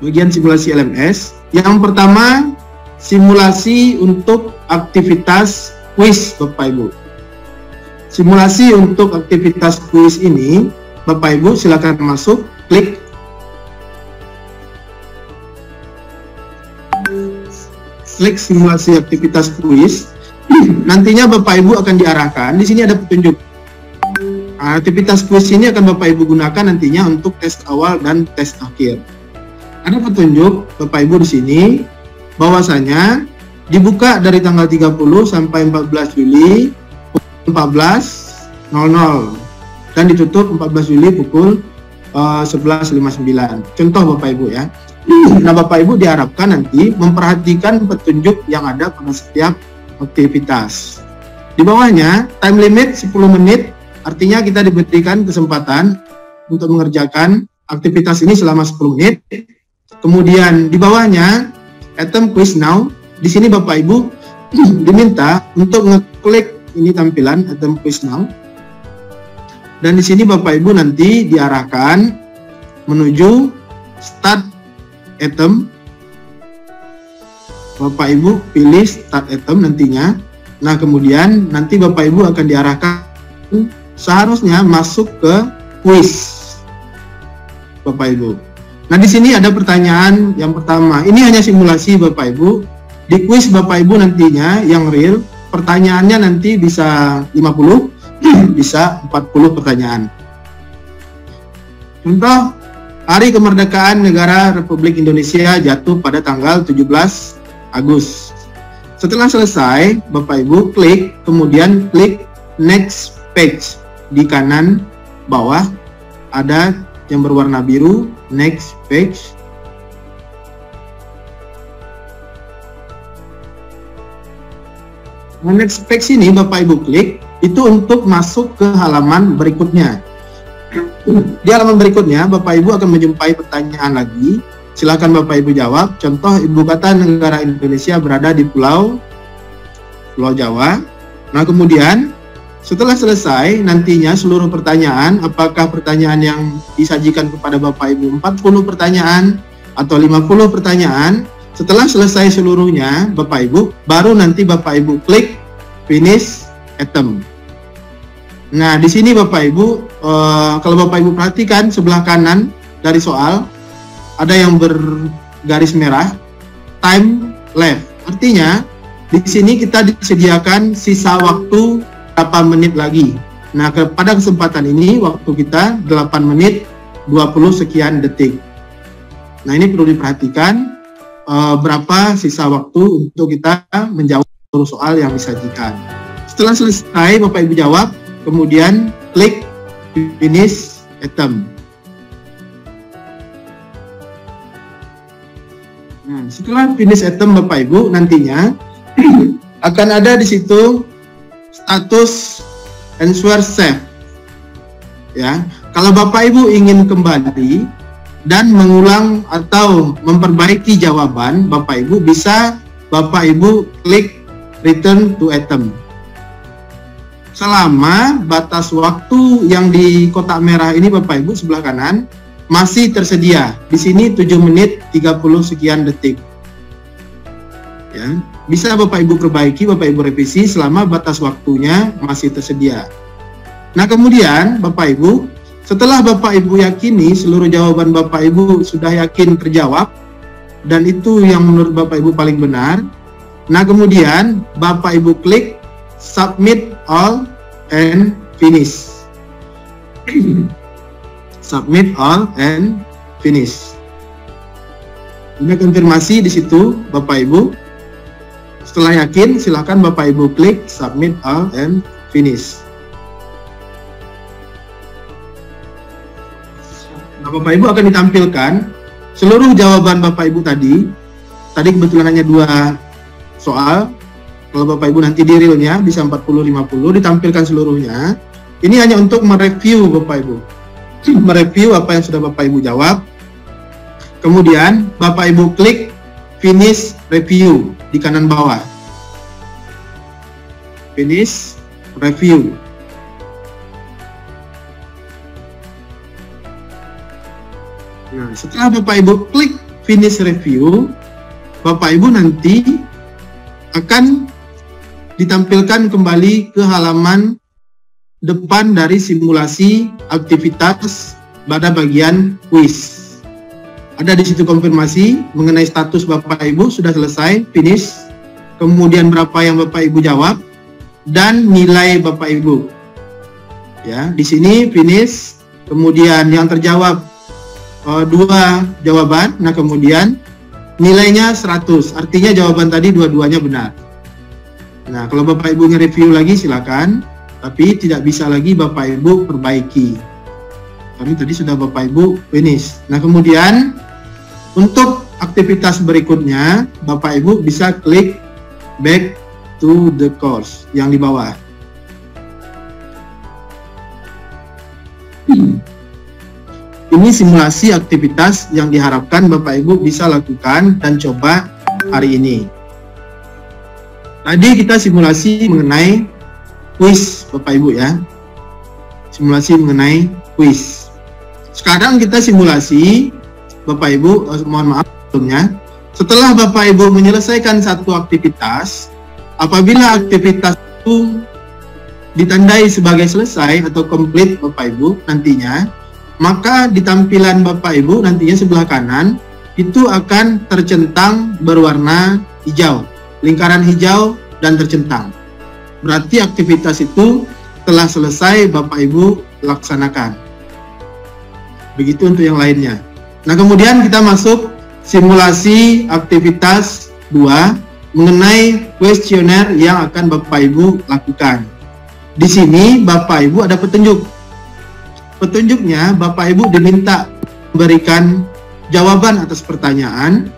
bagian simulasi LMS yang pertama simulasi untuk aktivitas kuis Bapak Ibu. Simulasi untuk aktivitas kuis ini Bapak Ibu silakan masuk, klik simulasi aktivitas kuis. Nantinya Bapak Ibu akan diarahkan, di sini ada petunjuk. Aktivitas kuis ini akan Bapak Ibu gunakan nantinya untuk tes awal dan tes akhir. Ada petunjuk Bapak Ibu di sini bahwasanya dibuka dari tanggal 30 sampai 14 Juli pukul 14.00 dan ditutup 14 Juli pukul 11.59. Contoh Bapak Ibu ya. Nah, Bapak Ibu diharapkan nanti memperhatikan petunjuk yang ada pada setiap aktivitas. Di bawahnya time limit 10 menit, artinya kita diberikan kesempatan untuk mengerjakan aktivitas ini selama 10 menit. Kemudian di bawahnya item quiz now, di sini Bapak Ibu diminta untuk ngeklik ini tampilan item quiz now. Dan di sini Bapak Ibu nanti diarahkan menuju start item. Bapak Ibu pilih start item nantinya. Nah, kemudian nanti Bapak Ibu akan diarahkan seharusnya masuk ke quiz Bapak Ibu. Nah, di sini ada pertanyaan yang pertama. Ini hanya simulasi Bapak Ibu. Di quiz Bapak Ibu nantinya yang real, pertanyaannya nanti bisa 50, bisa 40 pertanyaan. Contoh, Hari Kemerdekaan Negara Republik Indonesia jatuh pada tanggal 17 Agustus. Setelah selesai, Bapak Ibu klik, kemudian klik next page. Di kanan bawah ada yang berwarna biru, next page. Nah, next page ini Bapak Ibu klik, itu untuk masuk ke halaman berikutnya. Di halaman berikutnya Bapak Ibu akan menjumpai pertanyaan lagi. Silakan Bapak Ibu jawab. Contoh, ibu kota negara Indonesia berada di Pulau Jawa. Nah, kemudian setelah selesai nantinya seluruh pertanyaan, apakah pertanyaan yang disajikan kepada Bapak Ibu 40 pertanyaan atau 50 pertanyaan, setelah selesai seluruhnya Bapak Ibu, baru nanti Bapak Ibu klik finish item. Nah, di sini Bapak Ibu, kalau Bapak Ibu perhatikan sebelah kanan dari soal, ada yang bergaris merah, time left. Artinya, di sini kita disediakan sisa waktu berapa menit lagi. Nah, pada kesempatan ini, waktu kita 8 menit 20 sekian detik. Nah, ini perlu diperhatikan berapa sisa waktu untuk kita menjawab seluruh soal yang disajikan. Setelah selesai, Bapak Ibu jawab, kemudian klik finish item. Nah, setelah finish item Bapak Ibu nantinya akan ada di situ status answer save. Ya, kalau Bapak Ibu ingin kembali dan mengulang atau memperbaiki jawaban, Bapak Ibu bisa Bapak Ibu klik return to item. Selama batas waktu yang di kotak merah ini Bapak Ibu sebelah kanan masih tersedia. Di sini 7 menit 30 sekian detik. Ya, bisa Bapak Ibu perbaiki, Bapak Ibu revisi selama batas waktunya masih tersedia. Nah, kemudian Bapak Ibu, setelah Bapak Ibu yakini seluruh jawaban Bapak Ibu sudah yakin terjawab dan itu yang menurut Bapak Ibu paling benar. Nah, kemudian Bapak Ibu klik submit all and finish. Submit all and finish. Ini konfirmasi di situ Bapak Ibu. Setelah yakin, silakan Bapak Ibu klik submit all and finish. Nah, Bapak Ibu akan ditampilkan seluruh jawaban Bapak Ibu tadi. Tadi kebetulan hanya 2 soal. Kalau Bapak Ibu nanti di realnya bisa 40-50 ditampilkan seluruhnya. Ini hanya untuk mereview Bapak Ibu. Mereview apa yang sudah Bapak Ibu jawab. Kemudian Bapak Ibu klik finish review di kanan bawah. Finish review. Nah, setelah Bapak Ibu klik finish review, Bapak Ibu nanti akan ditampilkan kembali ke halaman depan dari simulasi aktivitas pada bagian quiz. Ada di situ konfirmasi mengenai status Bapak Ibu sudah selesai, finish, kemudian berapa yang Bapak Ibu jawab, dan nilai Bapak Ibu. Ya, di sini finish, kemudian yang terjawab 2 jawaban, nah kemudian nilainya 100, artinya jawaban tadi dua-duanya benar. Nah, kalau Bapak Ibu nge-review lagi silakan, tapi tidak bisa lagi Bapak Ibu perbaiki. Kami tadi sudah Bapak Ibu finish. Nah, kemudian untuk aktivitas berikutnya, Bapak Ibu bisa klik back to the course yang di bawah. Ini simulasi aktivitas yang diharapkan Bapak Ibu bisa lakukan dan coba hari ini. Tadi kita simulasi mengenai quiz Bapak Ibu ya. Simulasi mengenai quiz. Sekarang kita simulasi Bapak Ibu, mohon maaf sebelumnya. Setelah Bapak Ibu menyelesaikan satu aktivitas, apabila aktivitas itu ditandai sebagai selesai atau komplit Bapak Ibu nantinya, maka di tampilan Bapak Ibu nantinya sebelah kanan itu akan tercentang berwarna hijau, lingkaran hijau dan tercentang. Berarti aktivitas itu telah selesai Bapak Ibu laksanakan. Begitu untuk yang lainnya. Nah, kemudian kita masuk simulasi aktivitas 2 mengenai kuesioner yang akan Bapak Ibu lakukan. Di sini Bapak Ibu ada petunjuk. Petunjuknya Bapak Ibu diminta memberikan jawaban atas pertanyaan.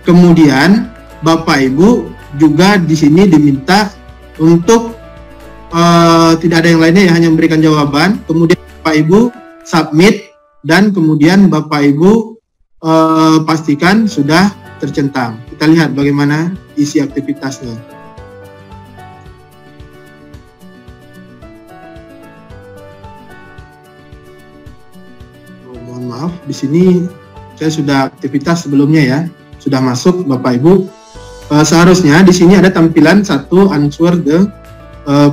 Kemudian Bapak Ibu juga di sini diminta untuk tidak ada yang lainnya ya, hanya memberikan jawaban. Kemudian Bapak Ibu submit dan kemudian Bapak Ibu pastikan sudah tercentang. Kita lihat bagaimana isi aktivitasnya. Mohon maaf, di sini saya sudah aktivitas sebelumnya ya, sudah masuk Bapak Ibu. Seharusnya di sini ada tampilan satu answer the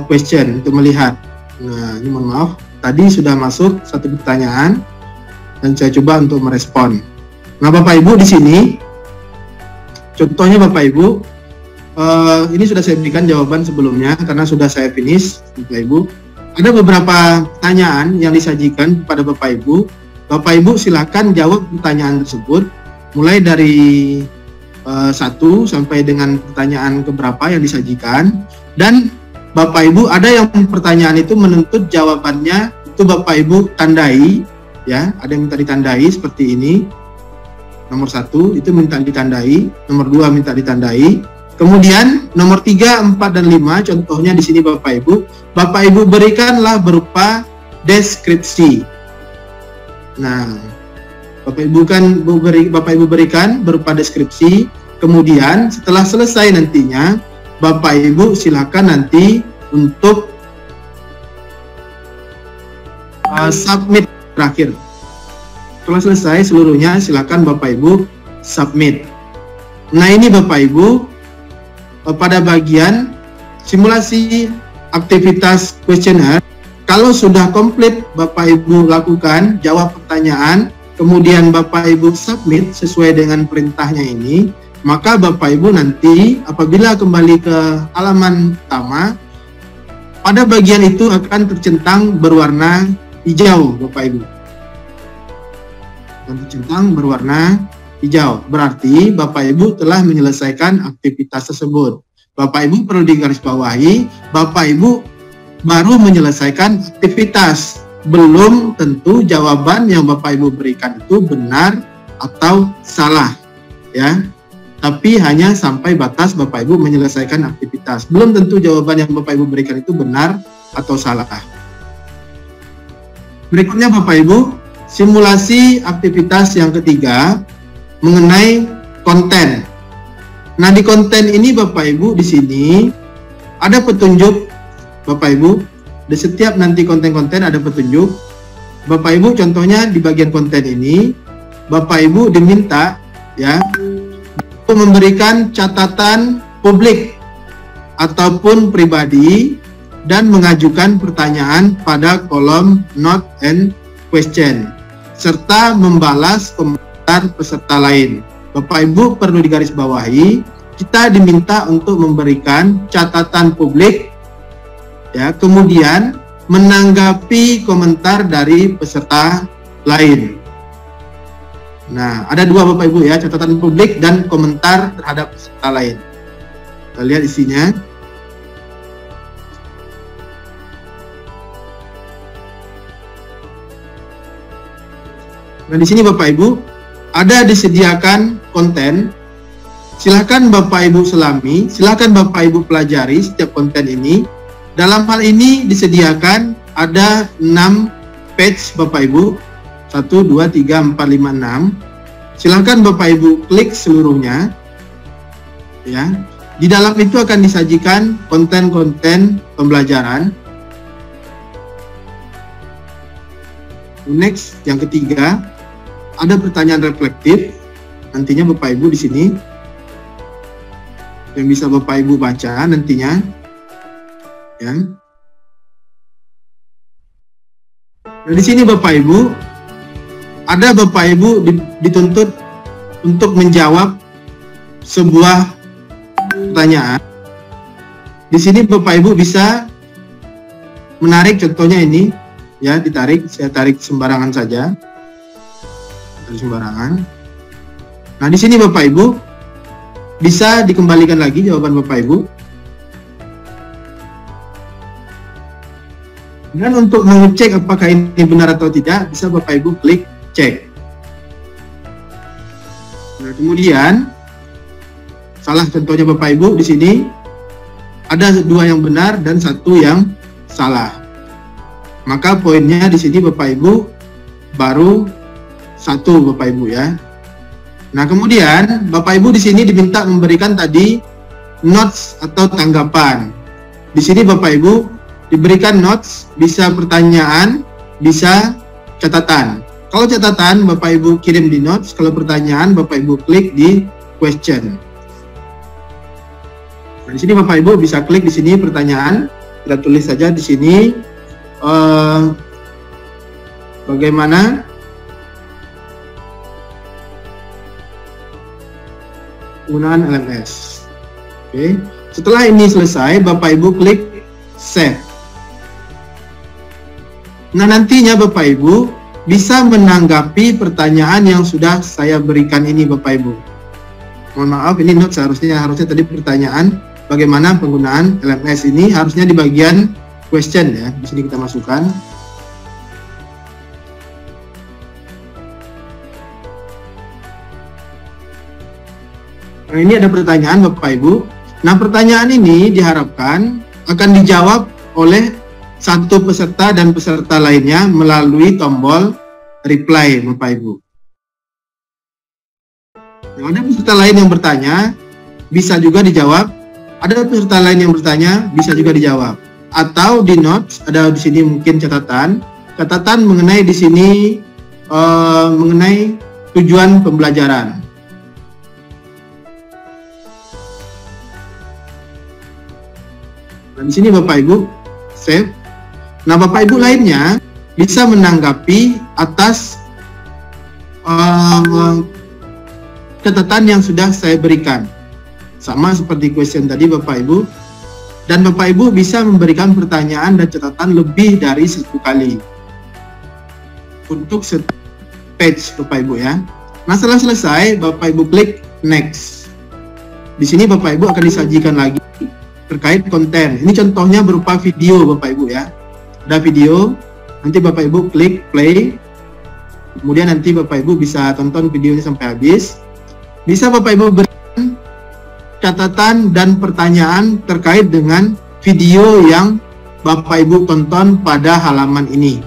question untuk melihat. Nah, ini mohon maaf, tadi sudah masuk satu pertanyaan dan saya coba untuk merespon. Nah, Bapak Ibu di sini, contohnya Bapak Ibu, ini sudah saya berikan jawaban sebelumnya karena sudah saya finish, Bapak Ibu. Ada beberapa pertanyaan yang disajikan kepada Bapak Ibu. Bapak Ibu silakan jawab pertanyaan tersebut mulai dari 1 sampai dengan pertanyaan keberapa yang disajikan, dan Bapak Ibu ada yang pertanyaan itu menuntut jawabannya itu Bapak Ibu tandai ya, ada yang minta ditandai seperti ini. Nomor 1 itu minta ditandai, nomor 2 minta ditandai, Kemudian nomor 3, 4, dan 5 contohnya di sini Bapak Ibu berikanlah berupa deskripsi. Nah, Bapak Ibu berikan berupa deskripsi. Kemudian setelah selesai nantinya Bapak Ibu silakan nanti untuk submit terakhir. Setelah selesai seluruhnya silakan Bapak Ibu submit. Nah, ini Bapak Ibu pada bagian simulasi aktivitas kuesioner. Kalau sudah komplit Bapak Ibu lakukan, jawab pertanyaan, kemudian Bapak Ibu submit sesuai dengan perintahnya ini, maka Bapak Ibu nanti apabila kembali ke halaman utama, pada bagian itu akan tercentang berwarna hijau Bapak Ibu. Dan tercentang berwarna hijau. Berarti Bapak Ibu telah menyelesaikan aktivitas tersebut. Bapak Ibu perlu digarisbawahi, Bapak Ibu baru menyelesaikan aktivitas. Belum tentu jawaban yang Bapak Ibu berikan itu benar atau salah. Ya. Tapi hanya sampai batas Bapak Ibu menyelesaikan aktivitas. Belum tentu jawaban yang Bapak Ibu berikan itu benar atau salah. Berikutnya Bapak Ibu, simulasi aktivitas yang ketiga mengenai konten. Nah, di konten ini Bapak Ibu di sini ada petunjuk Bapak Ibu. Di setiap nanti konten-konten ada petunjuk. Bapak Ibu contohnya di bagian konten ini Bapak Ibu diminta ya untuk memberikan catatan publik ataupun pribadi dan mengajukan pertanyaan pada kolom note and question serta membalas komentar peserta lain. Bapak Ibu perlu digarisbawahi, kita diminta untuk memberikan catatan publik ya, kemudian menanggapi komentar dari peserta lain. Nah, ada dua Bapak Ibu ya, catatan publik dan komentar terhadap peserta lain. Kita lihat isinya. Nah, di sini Bapak Ibu ada disediakan konten. Silakan Bapak Ibu selami, silakan Bapak Ibu pelajari setiap konten ini. Dalam hal ini disediakan ada 6 page Bapak Ibu. 1, 2, 3, 4, 5, 6. Silakan Bapak Ibu klik seluruhnya. Ya. Di dalam itu akan disajikan konten-konten pembelajaran. Next, yang ketiga, ada pertanyaan reflektif. Nantinya Bapak Ibu di sini yang bisa Bapak Ibu baca nantinya. Ya. Nah, di sini Bapak Ibu ada Bapak Ibu dituntut untuk menjawab sebuah pertanyaan. Di sini Bapak Ibu bisa menarik, contohnya ini ya, ditarik, saya tarik sembarangan saja. Sembarangan. Nah, di sini Bapak Ibu bisa dikembalikan lagi jawaban Bapak Ibu. Dan untuk mengecek apakah ini benar atau tidak, bisa Bapak Ibu klik cek. Nah, kemudian salah contohnya Bapak Ibu di sini ada 2 yang benar dan 1 yang salah. Maka poinnya di sini Bapak Ibu baru 1 Bapak Ibu ya. Nah, kemudian Bapak Ibu di sini diminta memberikan tadi notes atau tanggapan. Di sini Bapak Ibu diberikan notes, bisa pertanyaan, bisa catatan. Kalau catatan Bapak Ibu kirim di notes, kalau pertanyaan Bapak Ibu klik di question. Nah, di sini Bapak Ibu bisa klik di sini pertanyaan, kita tulis saja di sini bagaimana penggunaan LMS. Oke. Setelah ini selesai, Bapak Ibu klik save. Nah, nantinya Bapak Ibu bisa menanggapi pertanyaan yang sudah saya berikan ini Bapak Ibu. Mohon maaf, ini note harusnya tadi pertanyaan bagaimana penggunaan LMS ini harusnya di bagian question ya. Di sini kita masukkan. Nah, ini ada pertanyaan Bapak Ibu. Nah, pertanyaan ini diharapkan akan dijawab oleh satu peserta dan peserta lainnya melalui tombol reply, Bapak Ibu. Nah, ada peserta lain yang bertanya, bisa juga dijawab. Ada peserta lain yang bertanya, bisa juga dijawab. Atau di notes, ada di sini mungkin catatan mengenai di sini mengenai tujuan pembelajaran. Nah, di sini Bapak Ibu save. Nah, Bapak Ibu lainnya bisa menanggapi atas catatan yang sudah saya berikan. Sama seperti question tadi Bapak Ibu. Dan Bapak Ibu bisa memberikan pertanyaan dan catatan lebih dari 1 kali. Untuk page Bapak Ibu ya. Nah, setelah selesai Bapak Ibu klik next. Di sini Bapak Ibu akan disajikan lagi terkait konten. Ini contohnya berupa video Bapak Ibu ya. Ada video, nanti Bapak Ibu klik play. Kemudian nanti Bapak Ibu bisa tonton videonya sampai habis. Bisa Bapak Ibu berikan catatan dan pertanyaan terkait dengan video yang Bapak Ibu tonton pada halaman ini.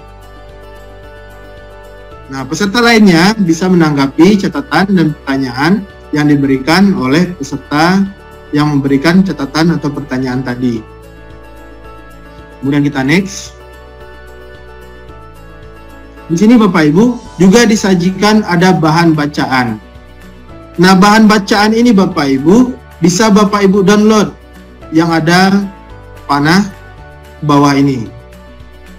Nah, peserta lainnya bisa menanggapi catatan dan pertanyaan yang diberikan oleh peserta yang memberikan catatan atau pertanyaan tadi. Kemudian kita next. Di sini Bapak Ibu juga disajikan ada bahan bacaan. Nah, bahan bacaan ini Bapak Ibu bisa Bapak Ibu download yang ada panah bawah ini.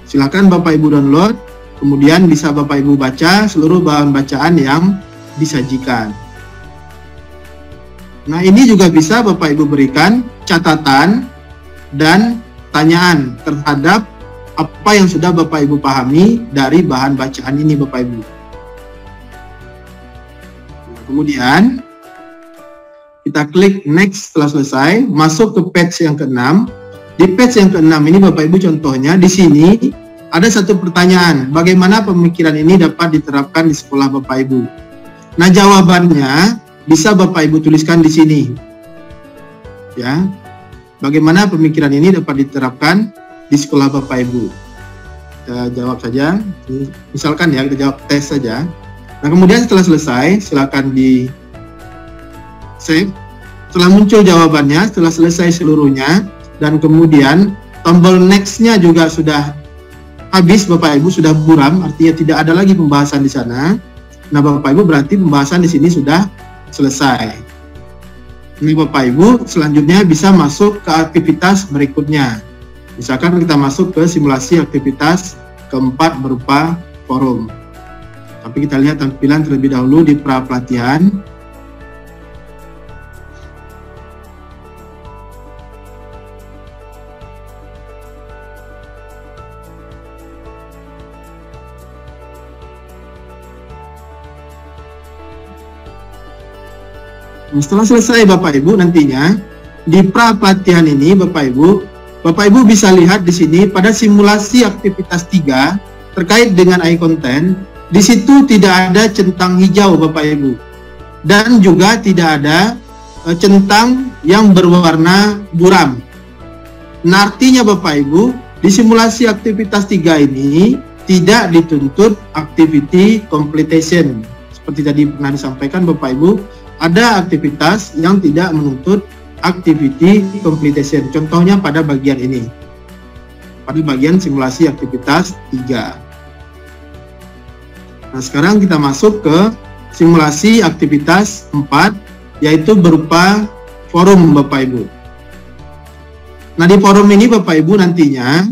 Silakan Bapak Ibu download, kemudian bisa Bapak Ibu baca seluruh bahan bacaan yang disajikan. Nah, ini juga bisa Bapak Ibu berikan catatan dan pertanyaan terhadap apa yang sudah Bapak Ibu pahami dari bahan bacaan ini Bapak Ibu. Nah, kemudian kita klik next setelah selesai, masuk ke page yang ke-6. Di page yang ke-6 ini Bapak Ibu contohnya di sini ada satu pertanyaan, bagaimana pemikiran ini dapat diterapkan di sekolah Bapak Ibu? Nah, jawabannya bisa Bapak Ibu tuliskan di sini. Ya. Bagaimana pemikiran ini dapat diterapkan di sekolah Bapak Ibu? Kita jawab saja. Misalkan ya, kita jawab tes saja. Nah, kemudian setelah selesai, silakan di save. Setelah muncul jawabannya, setelah selesai seluruhnya, dan kemudian tombol next-nya juga sudah habis Bapak Ibu, sudah buram, artinya tidak ada lagi pembahasan di sana. Nah, Bapak Ibu berarti pembahasan di sini sudah selesai. Ini Bapak Ibu selanjutnya bisa masuk ke aktivitas berikutnya. Misalkan kita masuk ke simulasi aktivitas keempat berupa forum. Tapi kita lihat tampilan terlebih dahulu di pra pelatihan. Setelah selesai Bapak Ibu nantinya di pra pelatihan ini Bapak Ibu bisa lihat di sini pada simulasi aktivitas 3 terkait dengan i-content, di situ tidak ada centang hijau Bapak Ibu, dan juga tidak ada centang yang berwarna buram. Nah, artinya Bapak Ibu di simulasi aktivitas 3 ini tidak dituntut activity completion. Seperti tadi pernah disampaikan Bapak Ibu, ada aktivitas yang tidak menuntut activity completion. Contohnya pada bagian ini. Pada bagian simulasi aktivitas 3. Nah, sekarang kita masuk ke simulasi aktivitas 4, yaitu berupa forum Bapak Ibu. Nah, di forum ini Bapak Ibu nantinya,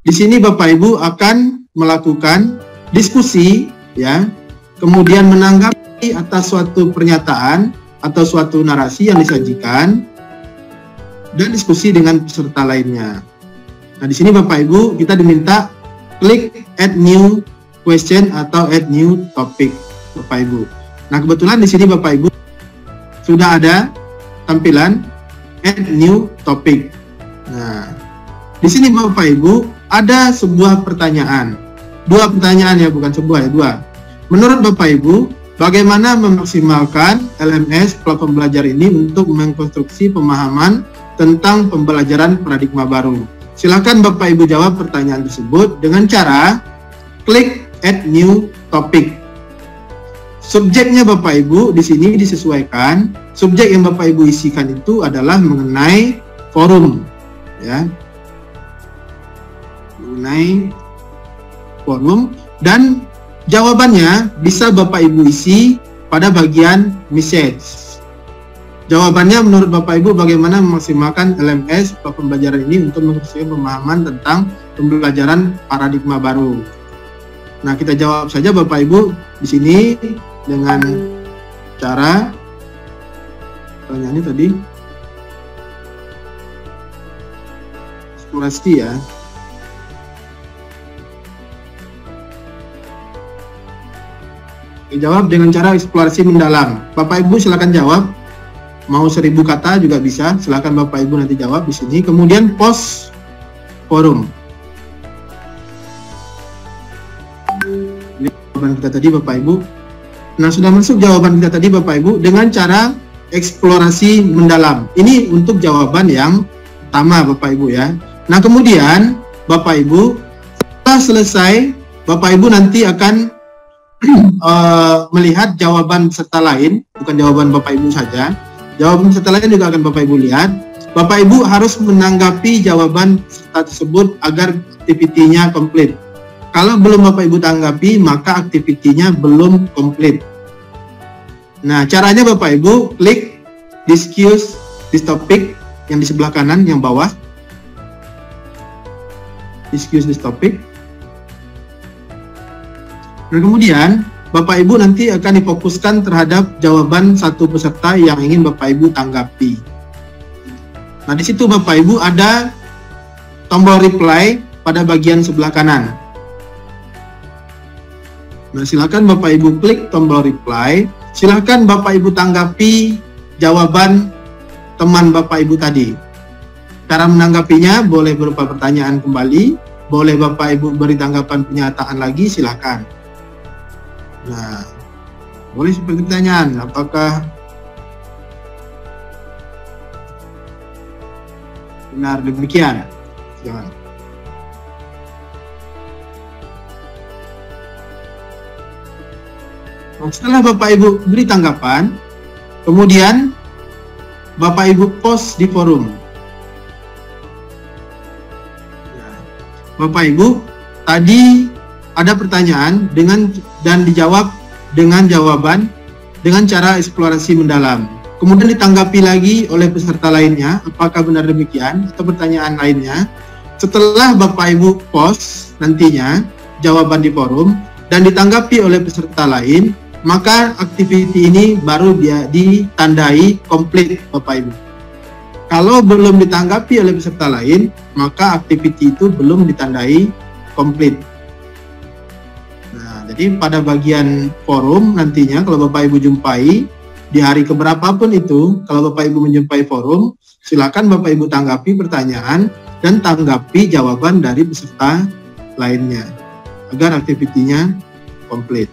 di sini Bapak Ibu akan melakukan diskusi, ya, kemudian menanggapi atas suatu pernyataan atau suatu narasi yang disajikan, dan diskusi dengan peserta lainnya. Nah, di sini Bapak Ibu kita diminta klik add new question atau add new topic Bapak Ibu. Nah, kebetulan di sini Bapak Ibu sudah ada tampilan add new topic. Nah, di sini Bapak Ibu ada sebuah pertanyaan. 2 pertanyaan ya, bukan sebuah ya, 2. Menurut Bapak Ibu, bagaimana memaksimalkan LMS platform belajar ini untuk mengkonstruksi pemahaman tentang pembelajaran paradigma baru. Silakan Bapak Ibu jawab pertanyaan tersebut dengan cara klik add new topic. Subjeknya Bapak Ibu di sini disesuaikan. Subjek yang Bapak Ibu isikan itu adalah mengenai forum, ya. Mengenai forum, dan jawabannya bisa Bapak Ibu isi pada bagian message. Jawabannya menurut Bapak Ibu bagaimana memaksimalkan LMS platform pembelajaran ini untuk menghasilkan pemahaman tentang pembelajaran paradigma baru. Nah, kita jawab saja Bapak Ibu di sini dengan cara pertanyaannya tadi eksplorasi, ya. Jawab dengan cara eksplorasi mendalam. Bapak Ibu silakan jawab. Mau 1000 kata juga bisa. Silakan Bapak Ibu nanti jawab di sini. Kemudian post forum. Ini jawaban kita tadi Bapak Ibu. Nah, sudah masuk jawaban kita tadi Bapak Ibu dengan cara eksplorasi mendalam. Ini untuk jawaban yang pertama Bapak Ibu, ya. Nah, kemudian Bapak Ibu setelah selesai, Bapak Ibu nanti akan melihat jawaban peserta lain, bukan jawaban Bapak Ibu saja. Jawaban peserta lain juga akan Bapak Ibu lihat. Bapak Ibu harus menanggapi jawaban peserta tersebut agar aktivitinya komplit. Kalau belum Bapak Ibu tanggapi, maka aktivitinya belum komplit. Nah, caranya Bapak Ibu klik discuss this topic yang di sebelah kanan, yang bawah. Discuss this topic. Nah, kemudian Bapak Ibu nanti akan difokuskan terhadap jawaban satu peserta yang ingin Bapak Ibu tanggapi. Nah, di situ Bapak Ibu ada tombol reply pada bagian sebelah kanan. Nah, silakan Bapak Ibu klik tombol reply. Silakan Bapak Ibu tanggapi jawaban teman Bapak Ibu tadi. Cara menanggapinya boleh berupa pertanyaan kembali, boleh Bapak Ibu beri tanggapan pernyataan lagi, silakan. Nah, boleh seperti pertanyaan, apakah benar demikian? Jangan. Nah, setelah Bapak Ibu beri tanggapan, kemudian Bapak Ibu post di forum. Nah, Bapak Ibu, tadi ada pertanyaan dan dijawab dengan jawaban dengan cara eksplorasi mendalam. Kemudian ditanggapi lagi oleh peserta lainnya, apakah benar demikian atau pertanyaan lainnya. Setelah Bapak Ibu post nantinya jawaban di forum dan ditanggapi oleh peserta lain, maka aktiviti ini baru dia ditandai komplit Bapak Ibu. Kalau belum ditanggapi oleh peserta lain, maka aktiviti itu belum ditandai komplit. Nah, jadi pada bagian forum nantinya kalau Bapak Ibu jumpai di hari keberapapun itu, kalau Bapak Ibu menjumpai forum, silakan Bapak Ibu tanggapi pertanyaan dan tanggapi jawaban dari peserta lainnya agar aktivitinya komplit.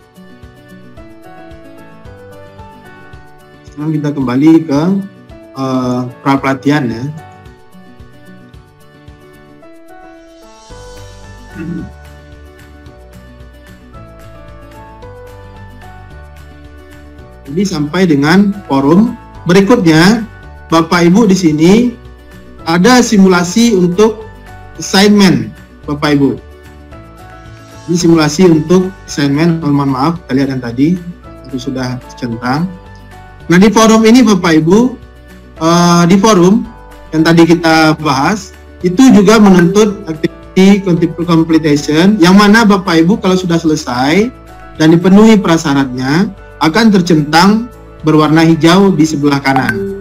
Sekarang kita kembali ke pra-pelatihan, ya. Jadi sampai dengan forum. Berikutnya, Bapak Ibu di sini ada simulasi untuk assignment, Bapak Ibu. Ini simulasi untuk assignment, mohon maaf, kita lihat yang tadi itu sudah centang. Nah, di forum ini Bapak Ibu, di forum yang tadi kita bahas, itu juga menuntut activity completion, yang mana Bapak Ibu kalau sudah selesai dan dipenuhi prasyaratnya, akan tercentang berwarna hijau di sebelah kanan.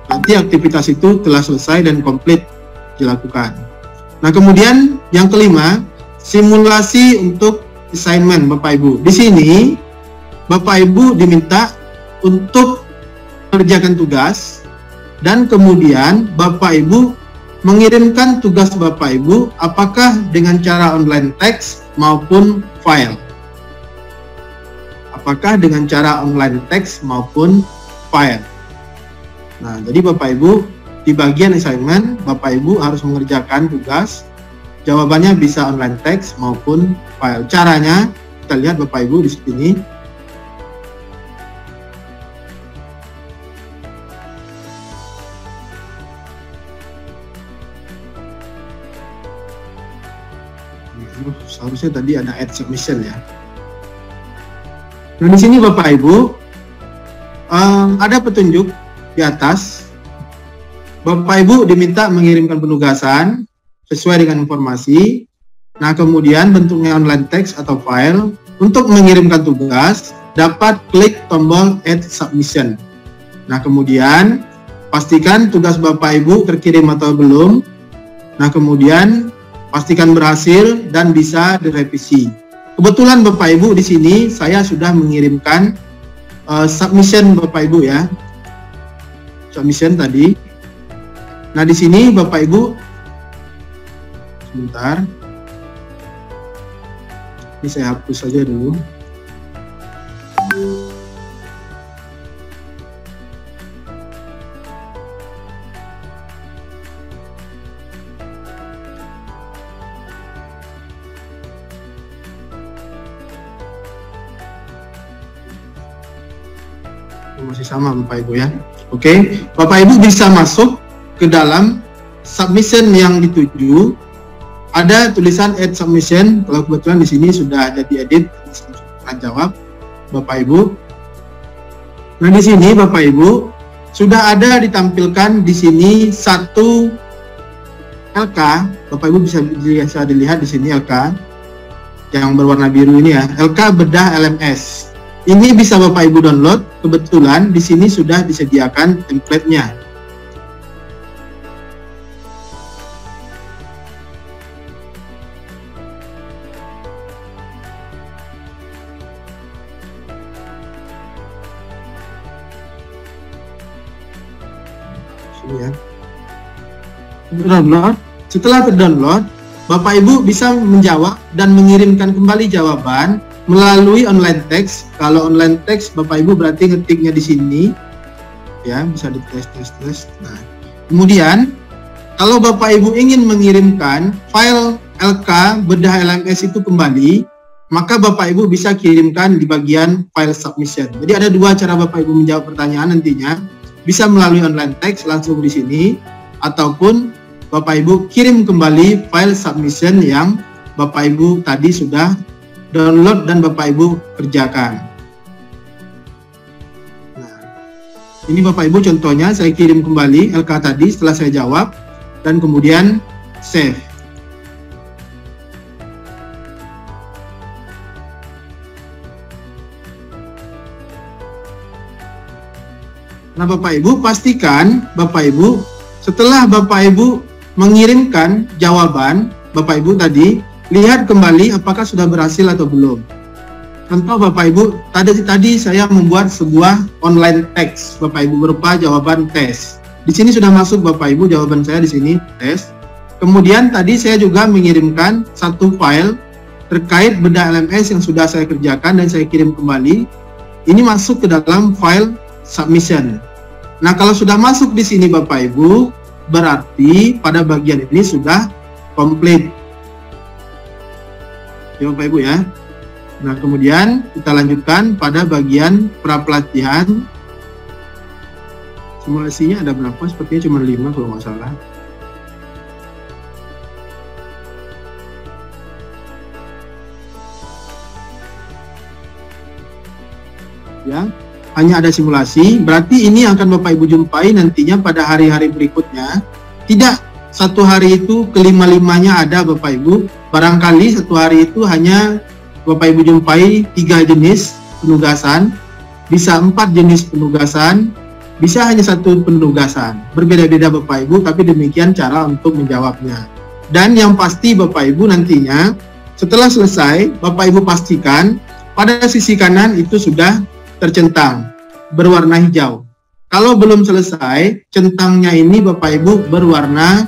Nanti aktivitas itu telah selesai dan komplit dilakukan. Nah, kemudian yang kelima, simulasi untuk assignment Bapak Ibu. Di sini Bapak Ibu diminta untuk mengerjakan tugas dan kemudian Bapak Ibu mengirimkan tugas Bapak Ibu apakah dengan cara online text maupun file. apakah dengan cara online text maupun file. Nah, jadi Bapak Ibu, di bagian assignment, Bapak Ibu harus mengerjakan tugas. Jawabannya bisa online text maupun file. Caranya, kita lihat Bapak Ibu di sini. Seharusnya tadi ada add submission ya. Nah, di sini Bapak Ibu ada petunjuk di atas. Bapak Ibu diminta mengirimkan penugasan sesuai dengan informasi. Nah, kemudian bentuknya online text atau file. Untuk mengirimkan tugas, dapat klik tombol add submission. Nah, kemudian pastikan tugas Bapak Ibu terkirim atau belum. Nah, kemudian pastikan berhasil dan bisa direvisi. Kebetulan Bapak Ibu di sini saya sudah mengirimkan submission Bapak Ibu ya. Submission tadi. Nah, di sini Bapak Ibu sebentar. Ini saya hapus saja dulu. Masih sama Bapak Ibu ya. Oke, Bapak Ibu bisa masuk ke dalam submission yang dituju. Ada tulisan add submission. Kalau kebetulan di sini sudah ada diedit, akan jawab Bapak Ibu. Nah, di sini Bapak Ibu sudah ada ditampilkan di sini satu LK. Bapak Ibu bisa dilihat di sini LK yang berwarna biru ini ya. LK bedah LMS. Ini bisa Bapak Ibu download. Kebetulan di sini sudah disediakan template-nya. Sini ya. Download. Setelah terdownload, Bapak Ibu bisa menjawab dan mengirimkan kembali jawaban melalui online text. Kalau online text Bapak Ibu berarti ngetiknya di sini ya, bisa di tes. Nah, kemudian kalau Bapak Ibu ingin mengirimkan file LK bedah LMS itu kembali, maka Bapak Ibu bisa kirimkan di bagian file submission. Jadi ada dua cara Bapak Ibu menjawab pertanyaan nantinya, bisa melalui online text langsung di sini, ataupun Bapak Ibu kirim kembali file submission yang Bapak Ibu tadi sudah download dan Bapak Ibu kerjakan. Nah, ini Bapak Ibu contohnya saya kirim kembali LK tadi setelah saya jawab dan kemudian save. Nah, Bapak Ibu pastikan Bapak Ibu setelah Bapak Ibu mengirimkan jawaban Bapak Ibu tadi, lihat kembali apakah sudah berhasil atau belum. Contoh Bapak Ibu, tadi saya membuat sebuah online text Bapak Ibu berupa jawaban tes. Di sini sudah masuk Bapak Ibu jawaban saya di sini tes. Kemudian tadi saya juga mengirimkan satu file terkait bedah LMS yang sudah saya kerjakan dan saya kirim kembali. Ini masuk ke dalam file submission. Nah, kalau sudah masuk di sini Bapak Ibu, berarti pada bagian ini sudah komplit. Ya Bapak Ibu ya. Nah, kemudian kita lanjutkan pada bagian pra-pelatihan. Simulasinya ada berapa? Sepertinya cuma 5 kalau nggak salah. Ya, hanya ada simulasi. Berarti ini akan Bapak Ibu jumpai nantinya pada hari-hari berikutnya. Tidak satu hari itu kelima-limanya ada Bapak Ibu. Barangkali satu hari itu hanya Bapak Ibu jumpai 3 jenis penugasan, bisa 4 jenis penugasan, bisa hanya 1 penugasan. Berbeda-beda Bapak Ibu, tapi demikian cara untuk menjawabnya. Dan yang pasti Bapak Ibu nantinya setelah selesai, Bapak Ibu pastikan pada sisi kanan itu sudah tercentang berwarna hijau. Kalau belum selesai, centangnya ini Bapak Ibu berwarna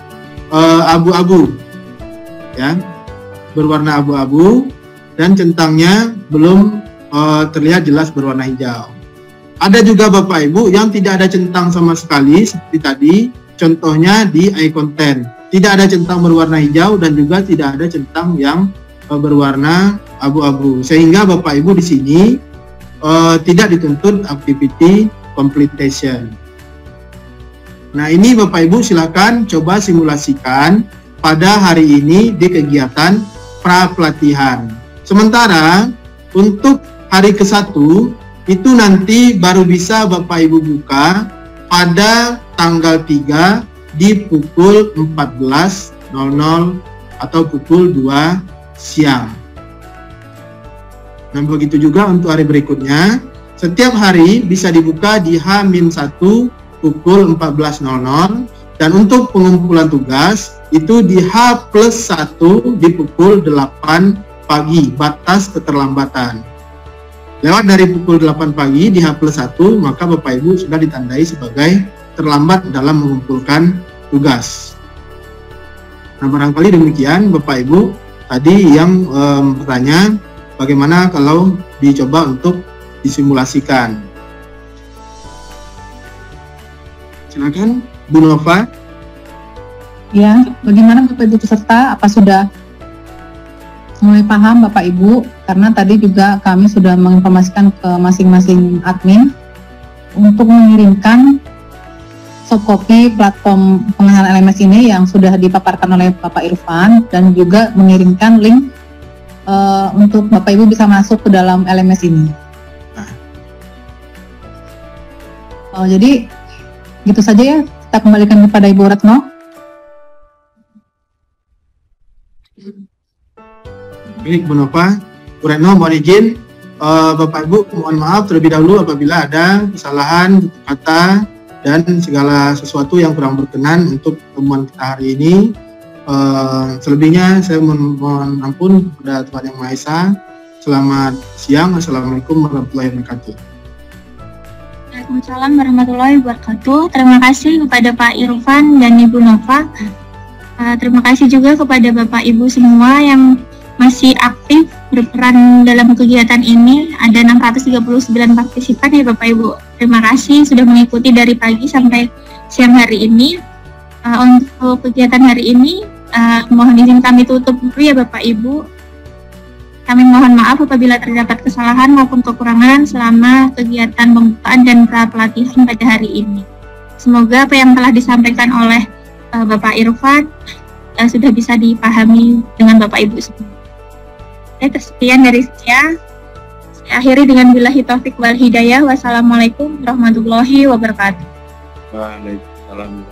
abu-abu, ya, berwarna abu-abu, dan centangnya belum terlihat jelas berwarna hijau. Ada juga Bapak Ibu yang tidak ada centang sama sekali seperti tadi, contohnya di icon 10. Tidak ada centang berwarna hijau dan juga tidak ada centang yang berwarna abu-abu. Sehingga Bapak Ibu di sini tidak dituntut activity completion. Nah, ini Bapak Ibu silakan coba simulasikan pada hari ini di kegiatan pra pelatihan. Sementara untuk hari ke-1 itu nanti baru bisa Bapak Ibu buka pada tanggal 3 di pukul 14.00 atau pukul 2 siang. Nah, begitu juga untuk hari berikutnya. Setiap hari bisa dibuka di H-1 pukul 14.00 dan untuk pengumpulan tugas itu di H+1 di pukul 8 pagi, batas keterlambatan. Lewat dari pukul 8 pagi di H+1, maka Bapak Ibu sudah ditandai sebagai terlambat dalam mengumpulkan tugas. Nah, barangkali demikian Bapak Ibu tadi yang bertanya bagaimana kalau dicoba untuk disimulasikan. Silakan Bu Nova. Ya, bagaimana Bapak Ibu peserta? Apa sudah mulai paham Bapak Ibu? Karena tadi juga kami sudah menginformasikan ke masing-masing admin untuk mengirimkan soft copy platform pengenalan LMS ini yang sudah dipaparkan oleh Bapak Irfan dan juga mengirimkan link untuk Bapak Ibu bisa masuk ke dalam LMS ini. Jadi gitu saja ya, kita kembalikan kepada Ibu Retno. Baik Bu Nova, Bu Retno mohon izin, Bapak Ibu mohon maaf terlebih dahulu apabila ada kesalahan kata dan segala sesuatu yang kurang berkenan untuk pertemuan kita hari ini. Selebihnya saya mohon ampun kepada Tuhan Yang Maha Esa. Selamat siang, Assalamualaikum warahmatullahi wabarakatuh. Waalaikumsalam warahmatullahi wabarakatuh. Terima kasih kepada Pak Irfan dan Ibu Nova. Terima kasih juga kepada Bapak Ibu semua yang masih aktif berperan dalam kegiatan ini. Ada 639 partisipan ya Bapak Ibu. Terima kasih sudah mengikuti dari pagi sampai siang hari ini. Untuk kegiatan hari ini mohon izin kami tutup dulu ya Bapak Ibu. Kami mohon maaf apabila terdapat kesalahan maupun kekurangan selama kegiatan pembukaan dan pra pelatihan pada hari ini. Semoga apa yang telah disampaikan oleh Bapak Irfan sudah bisa dipahami dengan Bapak Ibu semua. Sekian dari saya. Saya akhiri dengan billahi taufik wal hidayah. Wassalamualaikum warahmatullahi wabarakatuh. Waalaikumsalam.